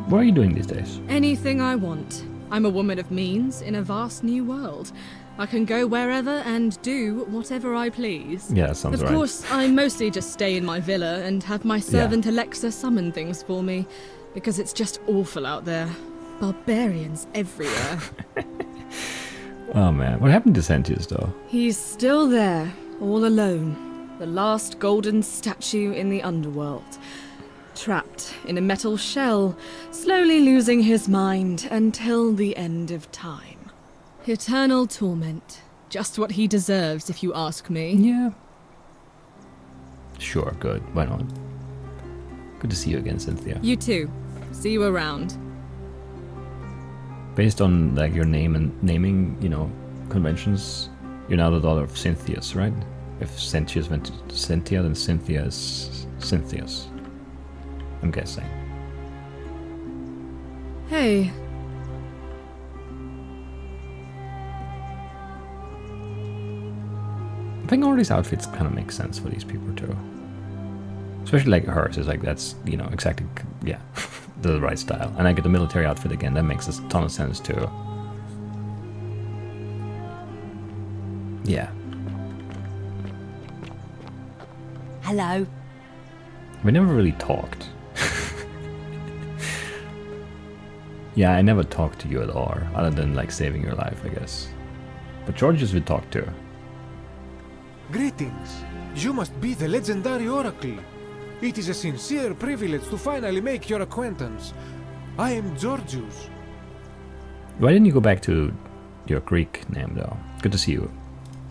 What are you doing these days? Anything I want. I'm a woman of means in a vast new world. I can go wherever and do whatever I please. Yeah, that sounds right. Of course, I mostly just stay in my villa and have my servant Alexa summon things for me, because it's just awful out there. Barbarians everywhere. Oh man, what happened to Sentius though? He's still there, all alone. The last golden statue in the underworld. Trapped in a metal shell, slowly losing his mind until the end of time. Eternal torment. Just what he deserves, if you ask me. Yeah. Sure, good. Why not? Good to see you again, Cynthia. You too. See you around. Based on like your name and naming, conventions, you're now the daughter of Cynthius, right? If Sentius went to Cynthia, then Cynthia is Cynthius. I'm guessing. Hey. I think all these outfits kind of make sense for these people too. Especially like hers, is like that's, you know, exactly, yeah, the right style. And I get the military outfit again, that makes a ton of sense too. Yeah. Hello. We never really talked. Yeah, I never talked to you at all, other than like saving your life, I guess. But Georgius we talked to. Greetings. You must be the legendary Oracle. It is a sincere privilege to finally make your acquaintance. I am Georgius. Why didn't you go back to your Greek name though? Good to see you.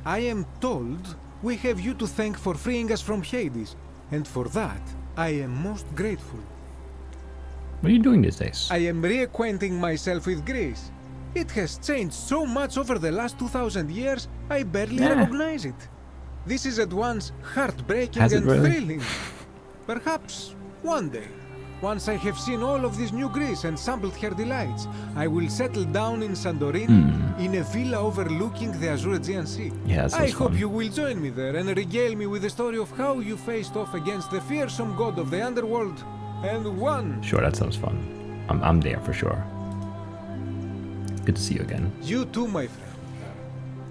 I am told we have you to thank for freeing us from Hades, and for that I am most grateful. What are you doing these days? I am reacquainting myself with Greece. It has changed so much over the last 2,000 years, I barely recognize it. This is at once heartbreaking and thrilling. Perhaps one day, once I have seen all of this new Greece and sampled her delights, I will settle down in Santorini in a villa overlooking the Azure Aegean Sea. Yeah, I hope fun. you will join me there and regale me with the story of how you faced off against the fearsome god of the underworld and won. Sure, that sounds fun. I'm there for sure. Good to see you again. You too, my friend.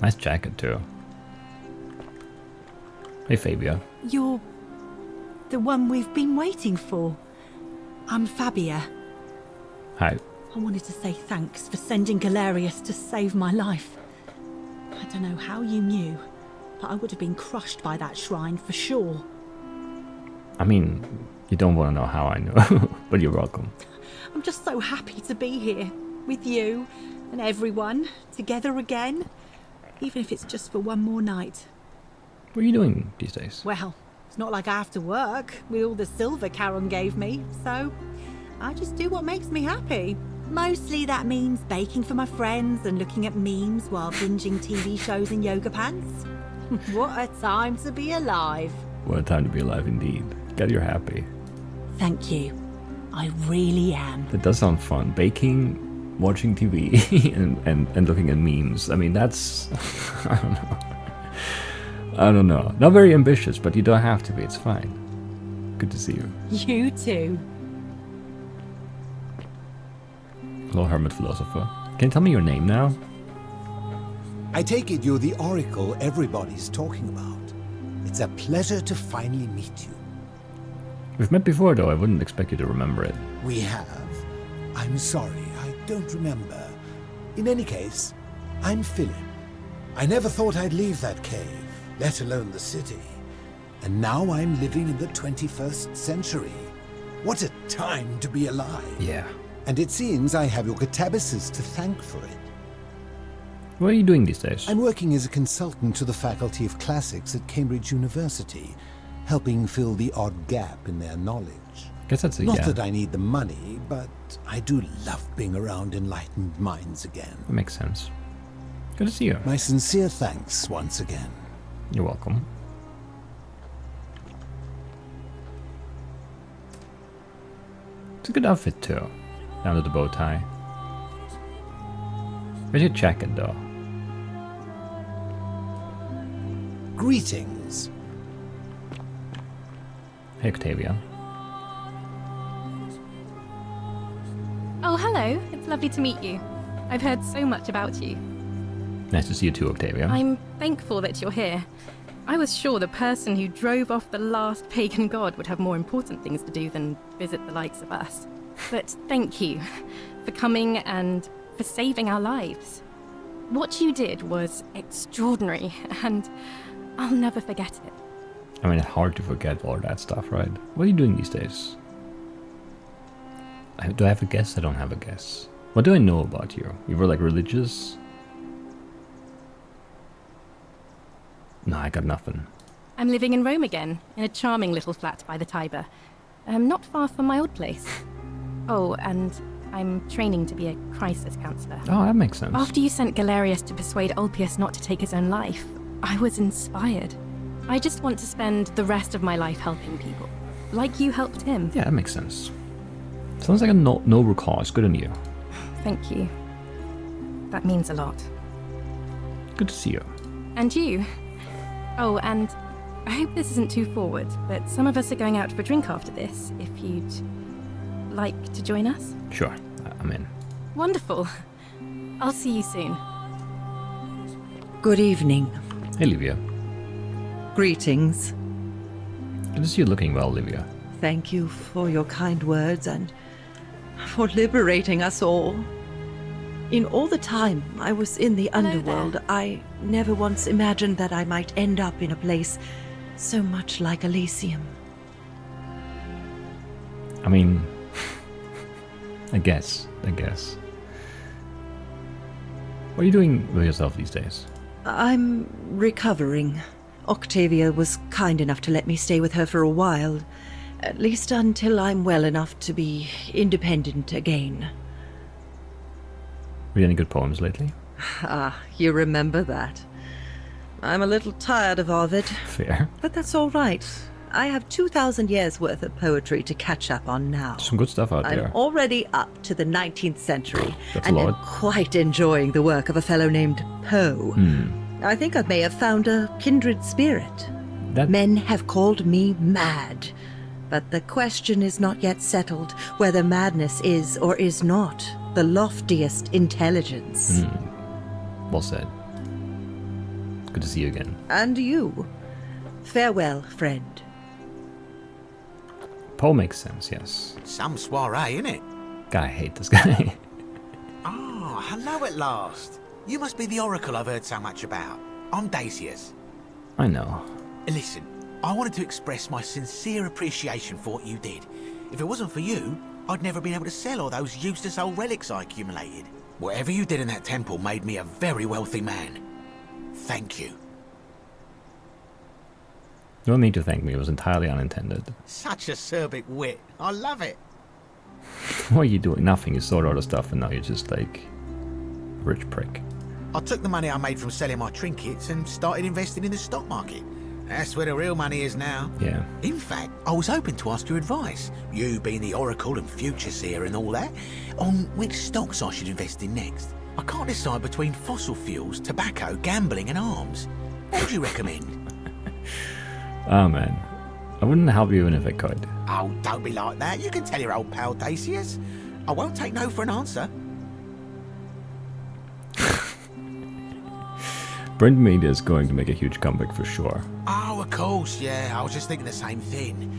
Nice jacket too. Hey Fabia. You're the one we've been waiting for. I'm Fabia. Hi. I wanted to say thanks for sending Galerius to save my life. I don't know how you knew, but I would have been crushed by that shrine for sure. I mean, you don't want to know how I know, but you're welcome. I'm just so happy to be here with you and everyone together again, even if it's just for one more night. What are you doing these days? Well, it's not like I have to work with all the silver Charon gave me, so I just do what makes me happy. Mostly that means baking for my friends and looking at memes while binging TV shows in yoga pants. What a time to be alive. What a time to be alive indeed. Glad you're happy. Thank you. I really am. That does sound fun. Baking, watching TV, and looking at memes. I mean, that's... I don't know. Not very ambitious, but you don't have to be. It's fine. Good to see you. You too. Hello, hermit philosopher. Can you tell me your name now? I take it you're the oracle everybody's talking about. It's a pleasure to finally meet you. We've met before, though. I wouldn't expect you to remember it. We have? I'm sorry, I don't remember. In any case, I'm Philip. I never thought I'd leave that cave, let alone the city. And now I'm living in the 21st century. What a time to be alive. Yeah. And it seems I have your catabasis to thank for it. What are you doing these days? I'm working as a consultant to the Faculty of Classics at Cambridge University, helping fill the odd gap in their knowledge. Guess that's a Not yeah. that I need the money, but I do love being around enlightened minds again. That makes sense. Good to see you. My sincere thanks once again. You're welcome. It's a good outfit too. Down to the bow tie. Where's your jacket though? Greetings. Hey Octavia. Oh, hello. It's lovely to meet you. I've heard so much about you. Nice to see you too, Octavia. I'm thankful that you're here. I was sure the person who drove off the last pagan god would have more important things to do than visit the likes of us. But thank you for coming and for saving our lives. What you did was extraordinary, and I'll never forget it. I mean, it's hard to forget all that stuff, right? What are you doing these days? Do I have a guess? I don't have a guess. What do I know about you? You were like religious? No, I got nothing. I'm living in Rome again, in a charming little flat by the Tiber. Not far from my old place. Oh, and I'm training to be a crisis counselor. Oh, that makes sense. After you sent Galerius to persuade Ulpius not to take his own life, I was inspired. I just want to spend the rest of my life helping people, like you helped him. Yeah, that makes sense. Sounds like a noble cause. Good on you. Thank you. That means a lot. Good to see you. And you. Oh, and I hope this isn't too forward, but some of us are going out for a drink after this, if you'd like to join us. Sure, I'm in. Wonderful. I'll see you soon. Good evening. Hey, Livia. Greetings. Good to see you looking well, Livia. Thank you for your kind words and for liberating us all. In all the time I was in the underworld, I never once imagined that I might end up in a place so much like Elysium. I mean, I guess. What are you doing with yourself these days? I'm recovering. Octavia was kind enough to let me stay with her for a while, at least until I'm well enough to be independent again. Read any good poems lately? Ah, you remember that. I'm a little tired of Ovid. Fair. But that's all right. I have 2,000 years worth of poetry to catch up on now. Some good stuff out there. I'm already up to the 19th century, That's and a am lot. quite enjoying the work of a fellow named Poe. I think I may have found a kindred spirit. Men have called me mad, but the question is not yet settled whether madness is or is not the loftiest intelligence. Well said. Good to see you again. And you. Farewell, friend. Poe makes sense, yes. Some soiree, innit? God, I hate this guy. Oh, hello at last. You must be the oracle I've heard so much about. I'm Dacius. I know. Listen, I wanted to express my sincere appreciation for what you did. If it wasn't for you, I'd never been able to sell all those useless old relics I accumulated. Whatever you did in that temple made me a very wealthy man. Thank you. You don't need to thank me, it was entirely unintended. Such acerbic wit. I love it. What are you doing? Nothing. You sold all the stuff and now you're just like a rich prick. I took the money I made from selling my trinkets and started investing in the stock market. That's where the real money is now. Yeah. In fact, I was hoping to ask your advice, you being the oracle and future seer and all that, on which stocks I should invest in next. I can't decide between fossil fuels, tobacco, gambling and arms. What would you recommend? Oh man. I wouldn't help you even if I could. Oh, don't be like that. You can tell your old pal Dacius. I won't take no for an answer. Print media is going to make a huge comeback for sure. Oh, of course, yeah. I was just thinking the same thing.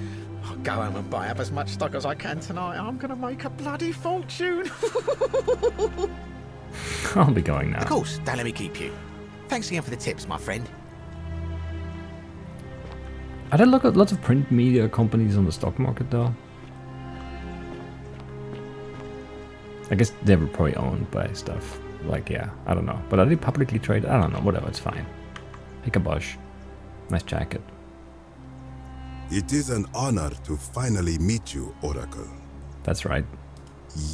I'll go home and buy up as much stock as I can tonight. I'm going to make a bloody fortune. I'll be going now. Of course, don't let me keep you. Thanks again for the tips, my friend. Are there lots of print media companies on the stock market though? I guess they were probably owned by stuff. Like, yeah, I don't know. But are they publicly traded? I don't know, whatever, it's fine. Hickabush. Nice jacket. It is an honor to finally meet you, Oracle. That's right.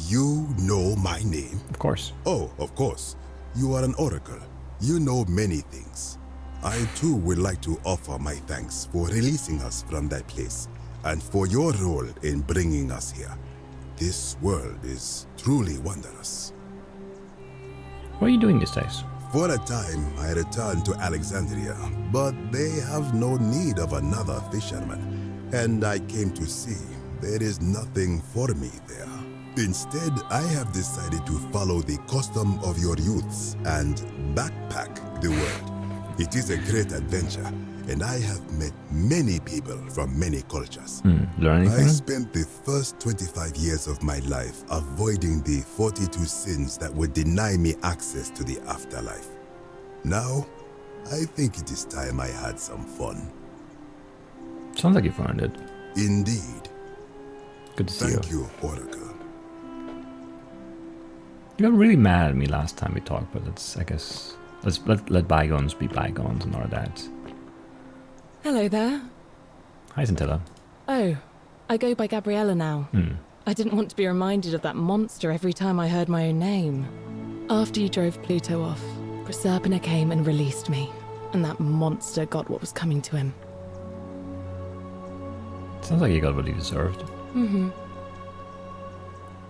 You know my name? Of course. Oh, of course. You are an Oracle. You know many things. I too would like to offer my thanks for releasing us from that place and for your role in bringing us here. This world is truly wondrous. What are you doing these days? For a time, I returned to Alexandria, but they have no need of another fisherman, and I came to see there is nothing for me there. Instead, I have decided to follow the custom of your youths and backpack the world. It is a great adventure, and I have met many people from many cultures. Learn anything? I spent the first 25 years of my life avoiding the 42 sins that would deny me access to the afterlife. Now, I think it is time I had some fun. Sounds like you found it. Indeed. Good to see you. Thank you, Oracle. You got really mad at me last time we talked, but let's, I guess, let bygones be bygones and all of that. Hello there. Hi, Scintilla. Oh, I go by Gabriella now. I didn't want to be reminded of that monster every time I heard my own name. After you drove Pluto off, Proserpina came and released me, and that monster got what was coming to him. Sounds like you got what you deserved. Mm-hmm.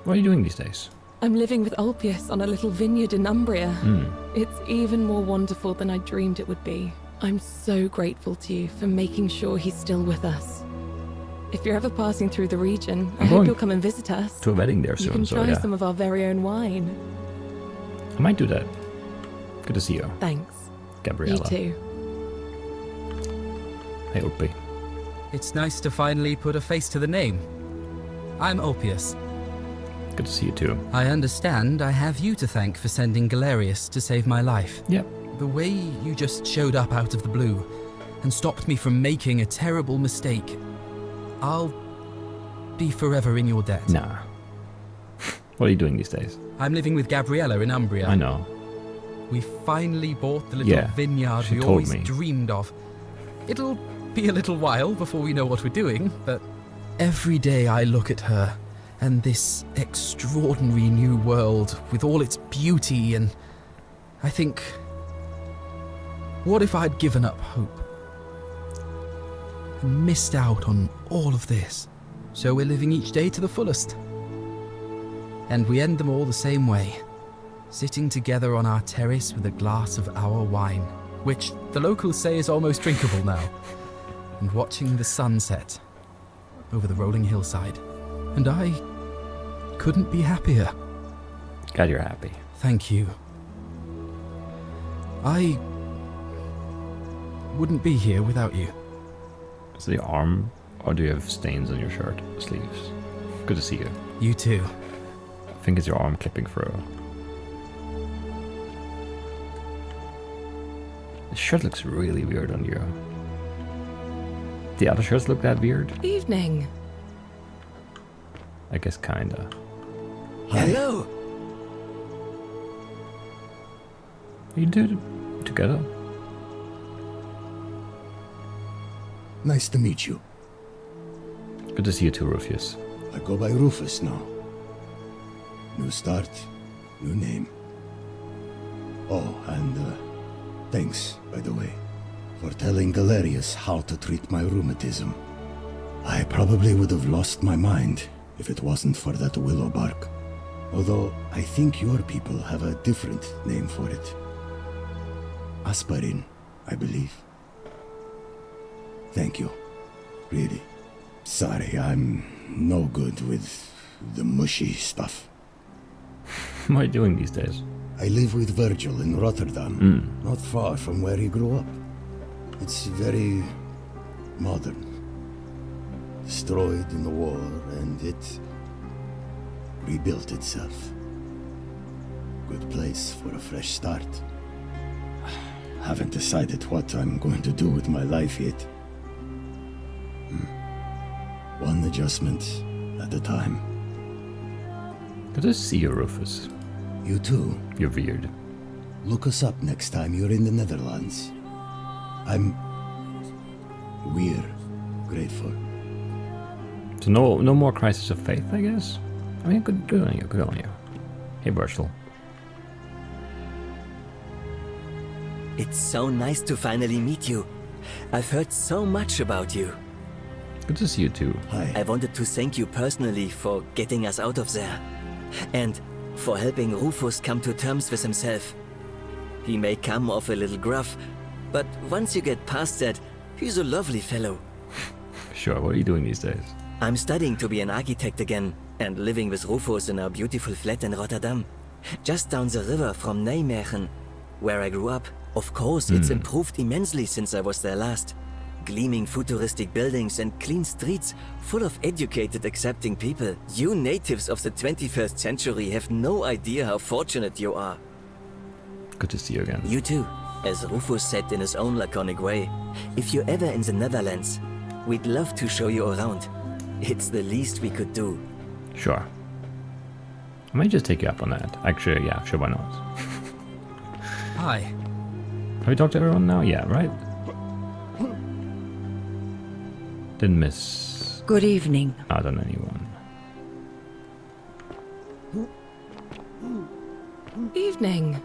What are you doing these days? I'm living with Ulpius on a little vineyard in Umbria. It's even more wonderful than I dreamed it would be. I'm so grateful to you for making sure he's still with us. If you're ever passing through the region, I hope you'll come and visit us. To a wedding there soon, You can so try yeah. some of our very own wine. I might do that. Good to see you. Thanks. Gabriella. You too. Hey, Ulpi. It's nice to finally put a face to the name. I'm Ulpius. Good to see you too. I understand I have you to thank for sending Galerius to save my life. Yep. The way you just showed up out of the blue and stopped me from making a terrible mistake. I'll be forever in your debt. Nah. What are you doing these days? I'm living with Gabriella in Umbria. I know. We finally bought the little vineyard we always dreamed of. It'll be a little while before we know what we're doing, but every day I look at her and this extraordinary new world with all its beauty, and I think, what if I'd given up hope and missed out on all of this? So we're living each day to the fullest. And we end them all the same way, sitting together on our terrace with a glass of our wine, which the locals say is almost drinkable now, and watching the sunset over the rolling hillside. And I couldn't be happier. Glad you're happy. Thank you. I wouldn't be here without you. Is it your arm, or do you have stains on your shirt sleeves? Good to see you. You too. I think it's your arm clipping through. The shirt looks really weird on you. The other shirts look that weird? Evening. I guess kinda. Hello. You do it together? Nice to meet you. Good to see you too, Rufus. I go by Rufus now. New start, new name. Oh, and thanks, by the way, for telling Galerius how to treat my rheumatism. I probably would have lost my mind if it wasn't for that willow bark. Although I think your people have a different name for it. Aspirin, I believe. Thank you. Really. Sorry, I'm no good with the mushy stuff. What are you doing these days? I live with Virgil in Rotterdam, not far from where he grew up. It's very modern. Destroyed in the war, and it rebuilt itself. Good place for a fresh start. Haven't decided what I'm going to do with my life yet. One adjustment at a time. Good to see you, Rufus. You too. You're weird. Look us up next time you're in the Netherlands. I'm grateful. So no more crisis of faith, I guess? I mean, good on you, good on you. Hey, Virgil. It's so nice to finally meet you. I've heard so much about you. Good to see you too. Hi. I wanted to thank you personally for getting us out of there. And for helping Rufus come to terms with himself. He may come off a little gruff, but once you get past that, he's a lovely fellow. Sure, what are you doing these days? I'm studying to be an architect again, and living with Rufus in our beautiful flat in Rotterdam. Just down the river from Nijmegen, where I grew up. Of course, it's improved immensely since I was there last. Gleaming futuristic buildings and clean streets full of educated, accepting people. You natives of the 21st century have no idea how fortunate you are. Good to see you again. You too. As Rufus said in his own laconic way, if you're ever in the Netherlands, we'd love to show you around. It's the least we could do. Sure. I might just take you up on that. Actually, yeah, sure, why not? Hi. Have we talked to everyone now? Yeah, right? Didn't miss Good evening. out on anyone. Evening.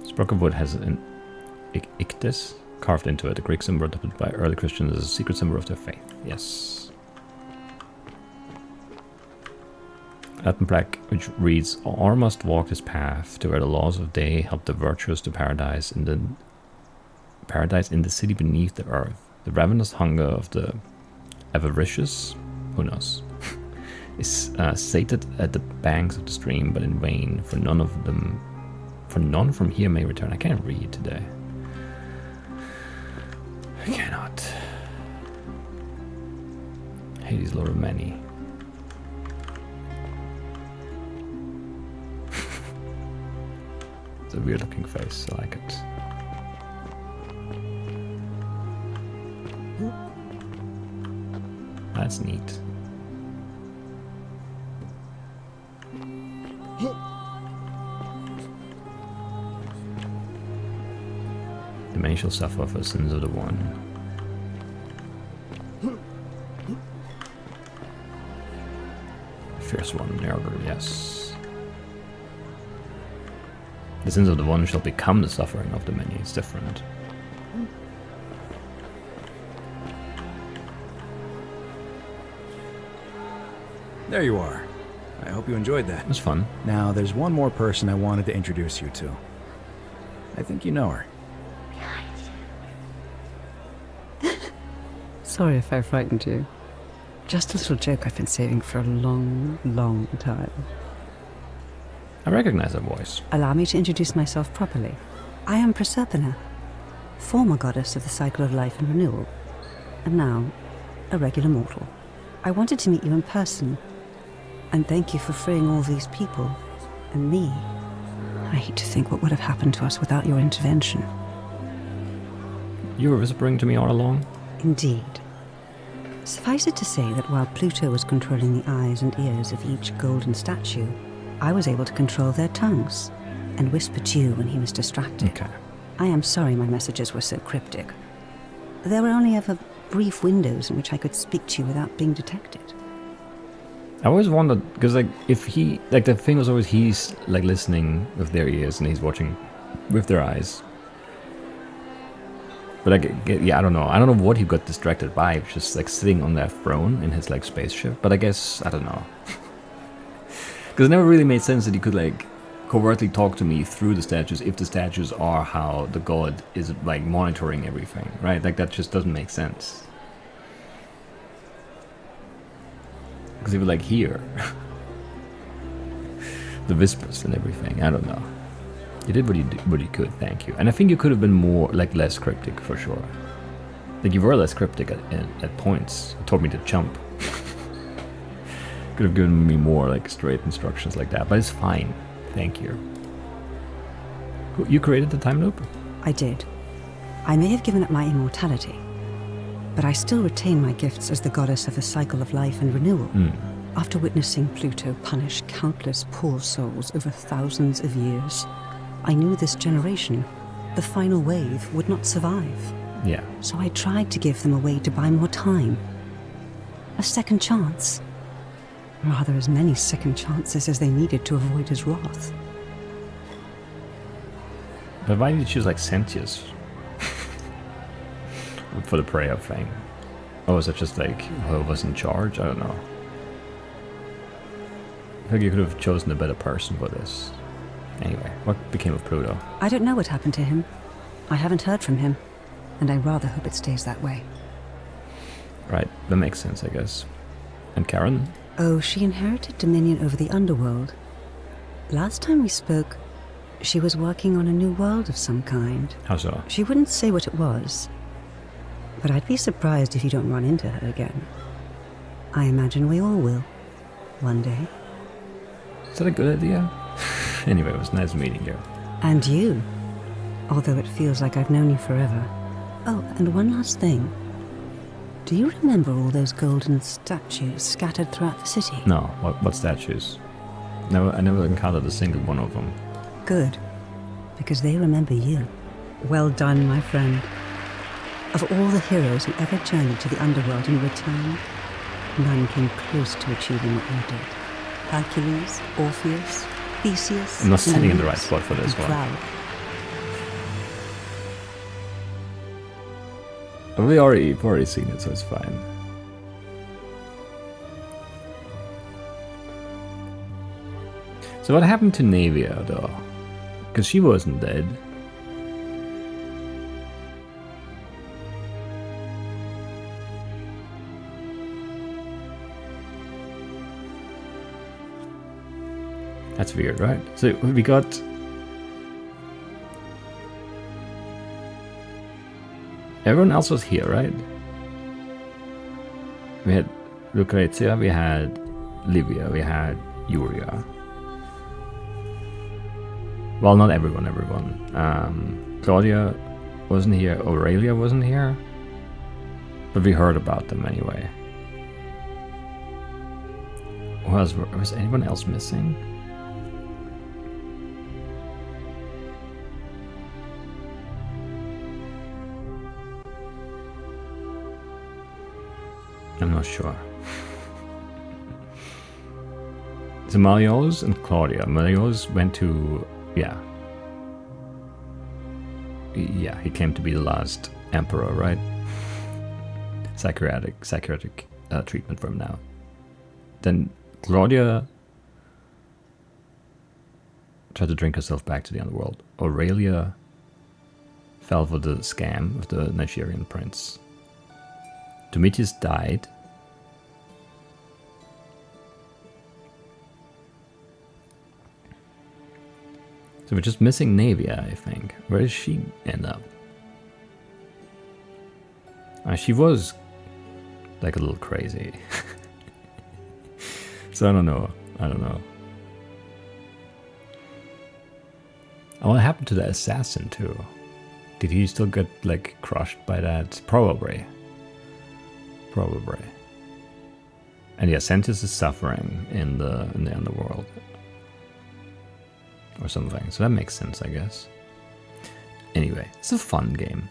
This block of wood has an ictus carved into it. The Greek symbol adopted by early Christians as a secret symbol of their faith. Yes. Latin plaque, which reads, "All must walk this path to where the laws of day help the virtuous to paradise in the city beneath the earth. The ravenous hunger of the avaricious, who knows, is sated at the banks of the stream, but in vain, for none from here may return." I can't read today. I cannot. Hades, Lord of Many. It's a weird looking face, I like it. That's neat. The many shall suffer for the sins of the one. Fierce one, Nergal, yes. The sins of the one shall become the suffering of the many. It's different. There you are. I hope you enjoyed that. It was fun. Now, there's one more person I wanted to introduce you to. I think you know her. Sorry if I frightened you. Just a little joke I've been saving for a long, long time. I recognize her voice. Allow me to introduce myself properly. I am Proserpina, former goddess of the cycle of life and renewal, and now a regular mortal. I wanted to meet you in person, and thank you for freeing all these people, and me. I hate to think what would have happened to us without your intervention. You were whispering to me all along? Indeed. Suffice it to say that while Pluto was controlling the eyes and ears of each golden statue, I was able to control their tongues and whisper to you when he was distracted. Okay. I am sorry my messages were so cryptic. There were only ever brief windows in which I could speak to you without being detected. I always wondered, because like if he, like the thing was always he's like listening with their ears and he's watching with their eyes. But yeah, I don't know. I don't know what he got distracted by. He was just like sitting on that throne in his like spaceship. But I guess, I don't know. Because it never really made sense that he could like covertly talk to me through the statues if the statues are how the god is like monitoring everything, right? Like that just doesn't make sense. Because he would like hear the whispers and everything. I don't know. You did what you could, thank you. And I think you could have been more, like, less cryptic, for sure. Like, you were less cryptic at points. You told me to jump. Could have given me more, like, straight instructions like that. But it's fine. Thank you. You created the time loop? I did. I may have given up my immortality, but I still retain my gifts as the goddess of the cycle of life and renewal. After witnessing Pluto punish countless poor souls over thousands of years, I knew this generation, the final wave, would not survive. Yeah. So I tried to give them a way to buy more time. A second chance. Rather, as many second chances as they needed to avoid his wrath. But why did you choose, like, Sentius? For the prayer thing? Oh, is that just, like, who was in charge? I don't know. I think you could have chosen a better person for this. Anyway, what became of Pluto? I don't know what happened to him. I haven't heard from him, and I rather hope it stays that way. Right, that makes sense, I guess. And Karen? Oh, she inherited dominion over the underworld. Last time we spoke, she was working on a new world of some kind. How so? She wouldn't say what it was, but I'd be surprised if you don't run into her again. I imagine we all will, one day. Is that a good idea? Anyway, it was nice meeting you. And you, although it feels like I've known you forever. Oh, and one last thing. Do you remember all those golden statues scattered throughout the city? No, what statues? I never encountered a single one of them. Good, because they remember you. Well done, my friend. Of all the heroes who ever journeyed to the underworld in return, none came close to achieving what you did. Hercules, Orpheus, Theseus... I'm not sitting in the right spot for this one. Proud. We've already seen it, so it's fine. So what happened to Navia, though? Because she wasn't dead. That's weird, right? So we got... Everyone else was here, right? We had Lucrezia, we had Livia, we had Yuria. Well, not everyone. Claudia wasn't here, Aurelia wasn't here. But we heard about them anyway. Was anyone else missing? I'm not sure. So Malleus and Claudia. Malleus went to... Yeah, he came to be the last emperor, right? Psychiatric treatment for him now. Then Claudia tried to drink herself back to the underworld. Aurelia fell for the scam of the Nigerian prince. Domitius died. So we're just missing Navia, I think. Where does she end up? She was like a little crazy. So I don't know. Oh, what happened to the assassin too? Did he still get like crushed by that? Probably. And yeah, Sentius is suffering in the underworld. Or something, so that makes sense, I guess. Anyway, it's a fun game.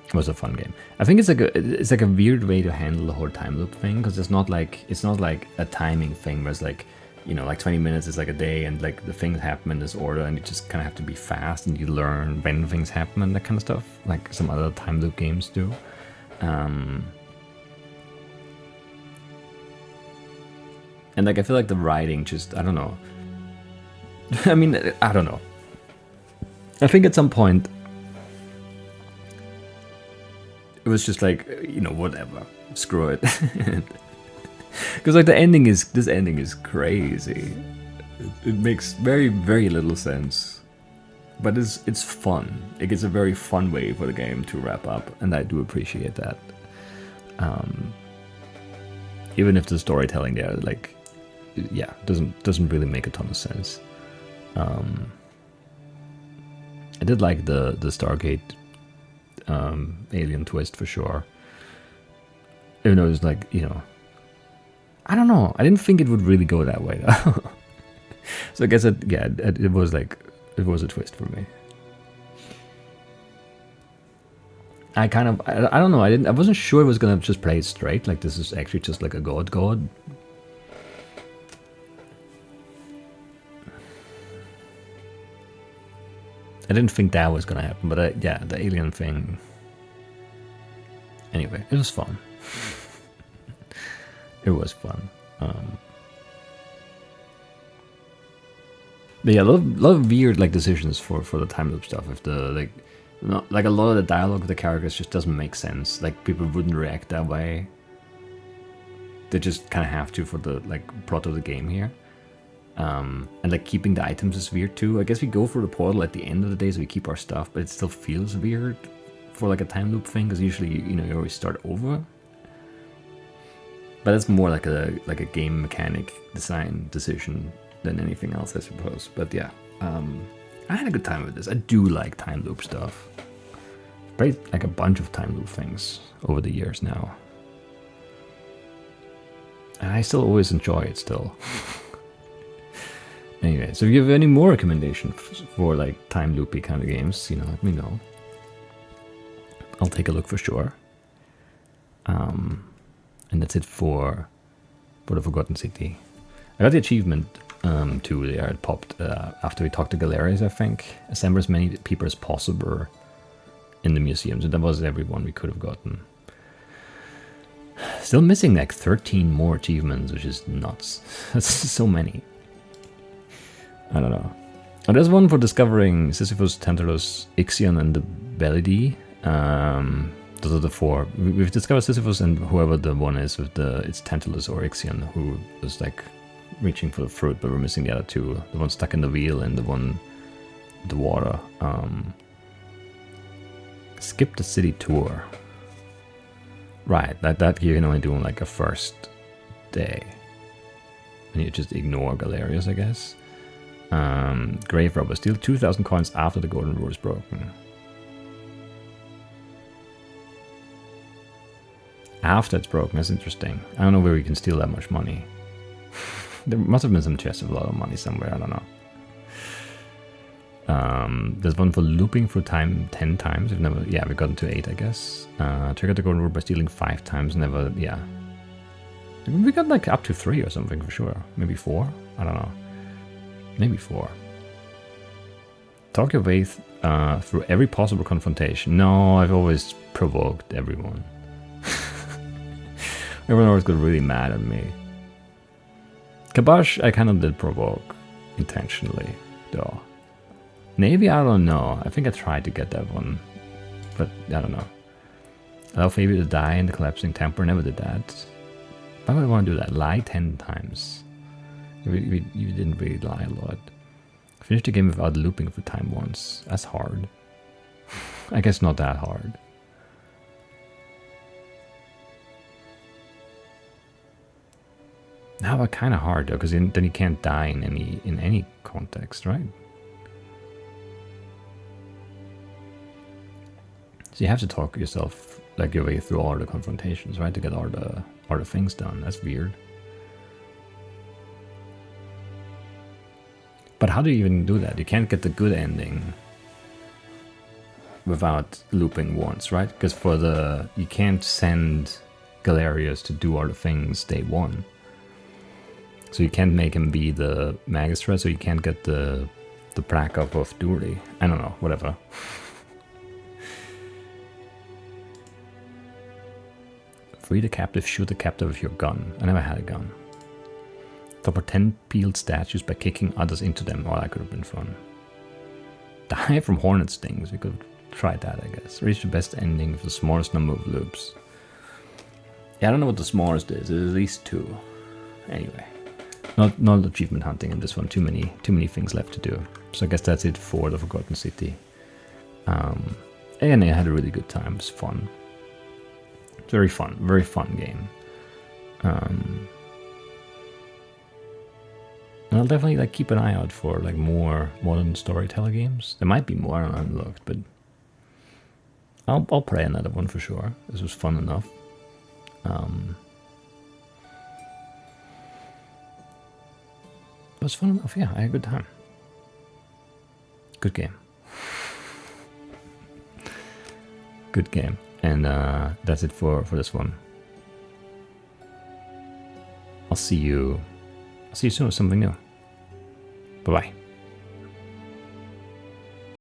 It was a fun game. I think it's like a weird way to handle the whole time loop thing, because it's not like a timing thing where it's like, you know, like 20 minutes is like a day, and like the things happen in this order, and you just kind of have to be fast, and you learn when things happen and that kind of stuff, like some other time loop games do. And like I feel like the writing just, I don't know. I mean, I don't know. I think at some point it was just like, you know, whatever, screw it. Because like this ending is crazy. It makes very, very little sense, but it's fun. It's a very fun way for the game to wrap up, and I do appreciate that. Even if the storytelling there, like, yeah, doesn't really make a ton of sense. I did like the Stargate alien twist for sure. Even though it was like, you know, I don't know. I didn't think it would really go that way though. So I guess it was a twist for me. I don't know. I wasn't sure it was gonna just play it straight. Like this is actually just like a god. I didn't think that was gonna happen, but yeah, the alien thing. Anyway, it was fun. It was fun. But yeah, a lot of weird like decisions for the time loop stuff. If the like a lot of the dialogue with the characters just doesn't make sense. Like people wouldn't react that way. They just kind of have to for the like plot of the game here. And like keeping the items is weird too. I guess we go for the portal at the end of the day, so we keep our stuff, but it still feels weird for like a time loop thing, because usually you always start over. But it's more like a game mechanic design decision than anything else, I suppose. But yeah, I had a good time with this. I do like time loop stuff. Played like a bunch of time loop things over the years now, and I still always enjoy it still. Anyway, so if you have any more recommendations for like time loopy kind of games, let me know. I'll take a look for sure. And that's it for the Forgotten City. I got the achievement too there. It popped after we talked to Galerius, I think. Assemble as many people as possible in the museum, so that was everyone we could have gotten. Still missing like 13 more achievements, which is nuts. That's so many. I don't know. Oh, there's one for discovering Sisyphus, Tantalus, Ixion, and the Bellidae. Those are the 4. We've discovered Sisyphus and whoever the one is with it's Tantalus or Ixion who was like reaching for the fruit, but we're missing the other 2. The one stuck in the wheel and the one in the water. Skip the city tour. Right, that you can only do on like a first day. And you just ignore Galerius, I guess. Grave robber. Steal 2,000 coins after the golden rule is broken. After it's broken, that's interesting. I don't know where we can steal that much money. There must have been some chest with a lot of money somewhere, I don't know. There's one for looping for time 10 times. We've gotten to 8, I guess. Trigger the golden rule by stealing 5 times, never, yeah. We got like up to 3 or something for sure. Maybe 4? I don't know. Maybe 4. Talk your way through every possible confrontation. No, I've always provoked everyone. Everyone always got really mad at me. Kabash, I kind of did provoke intentionally, though. Maybe, I don't know. I think I tried to get that one, but I don't know. Allow Fabi to die in the collapsing temper. Never did that. Why would I want to do that? Lie 10 times. You didn't really lie a lot. Finish the game without looping for time once. That's hard. I guess not that hard. Now, but kind of hard though, because then you can't die in any context, right? So you have to talk yourself like your way through all the confrontations, right, to get all the things done. That's weird. But how do you even do that? You can't get the good ending without looping once, right? Because you can't send Galerius to do all the things day 1. So you can't make him be the magistrate, so you can't get the plaque up of Dooley. I don't know, whatever. Free the captive, shoot the captive with your gun. I never had a gun. Topper 10 peeled statues by kicking others into them. Oh, that could have been fun. Die from hornet stings. We could have tried that, I guess. Reach the best ending with the smallest number of loops. Yeah, I don't know what the smallest is. It's at least 2. Anyway. Not achievement hunting in this one. Too many things left to do. So I guess that's it for the Forgotten City. And I had a really good time. It was fun. Very fun game. And I'll definitely keep an eye out for more modern storyteller games. There might be more unlocked, but I'll play another one for sure. This was fun enough. It was fun enough, yeah. I had a good time. Good game. Good game. And that's it for this one. I'll see you soon with something new. Bye-bye.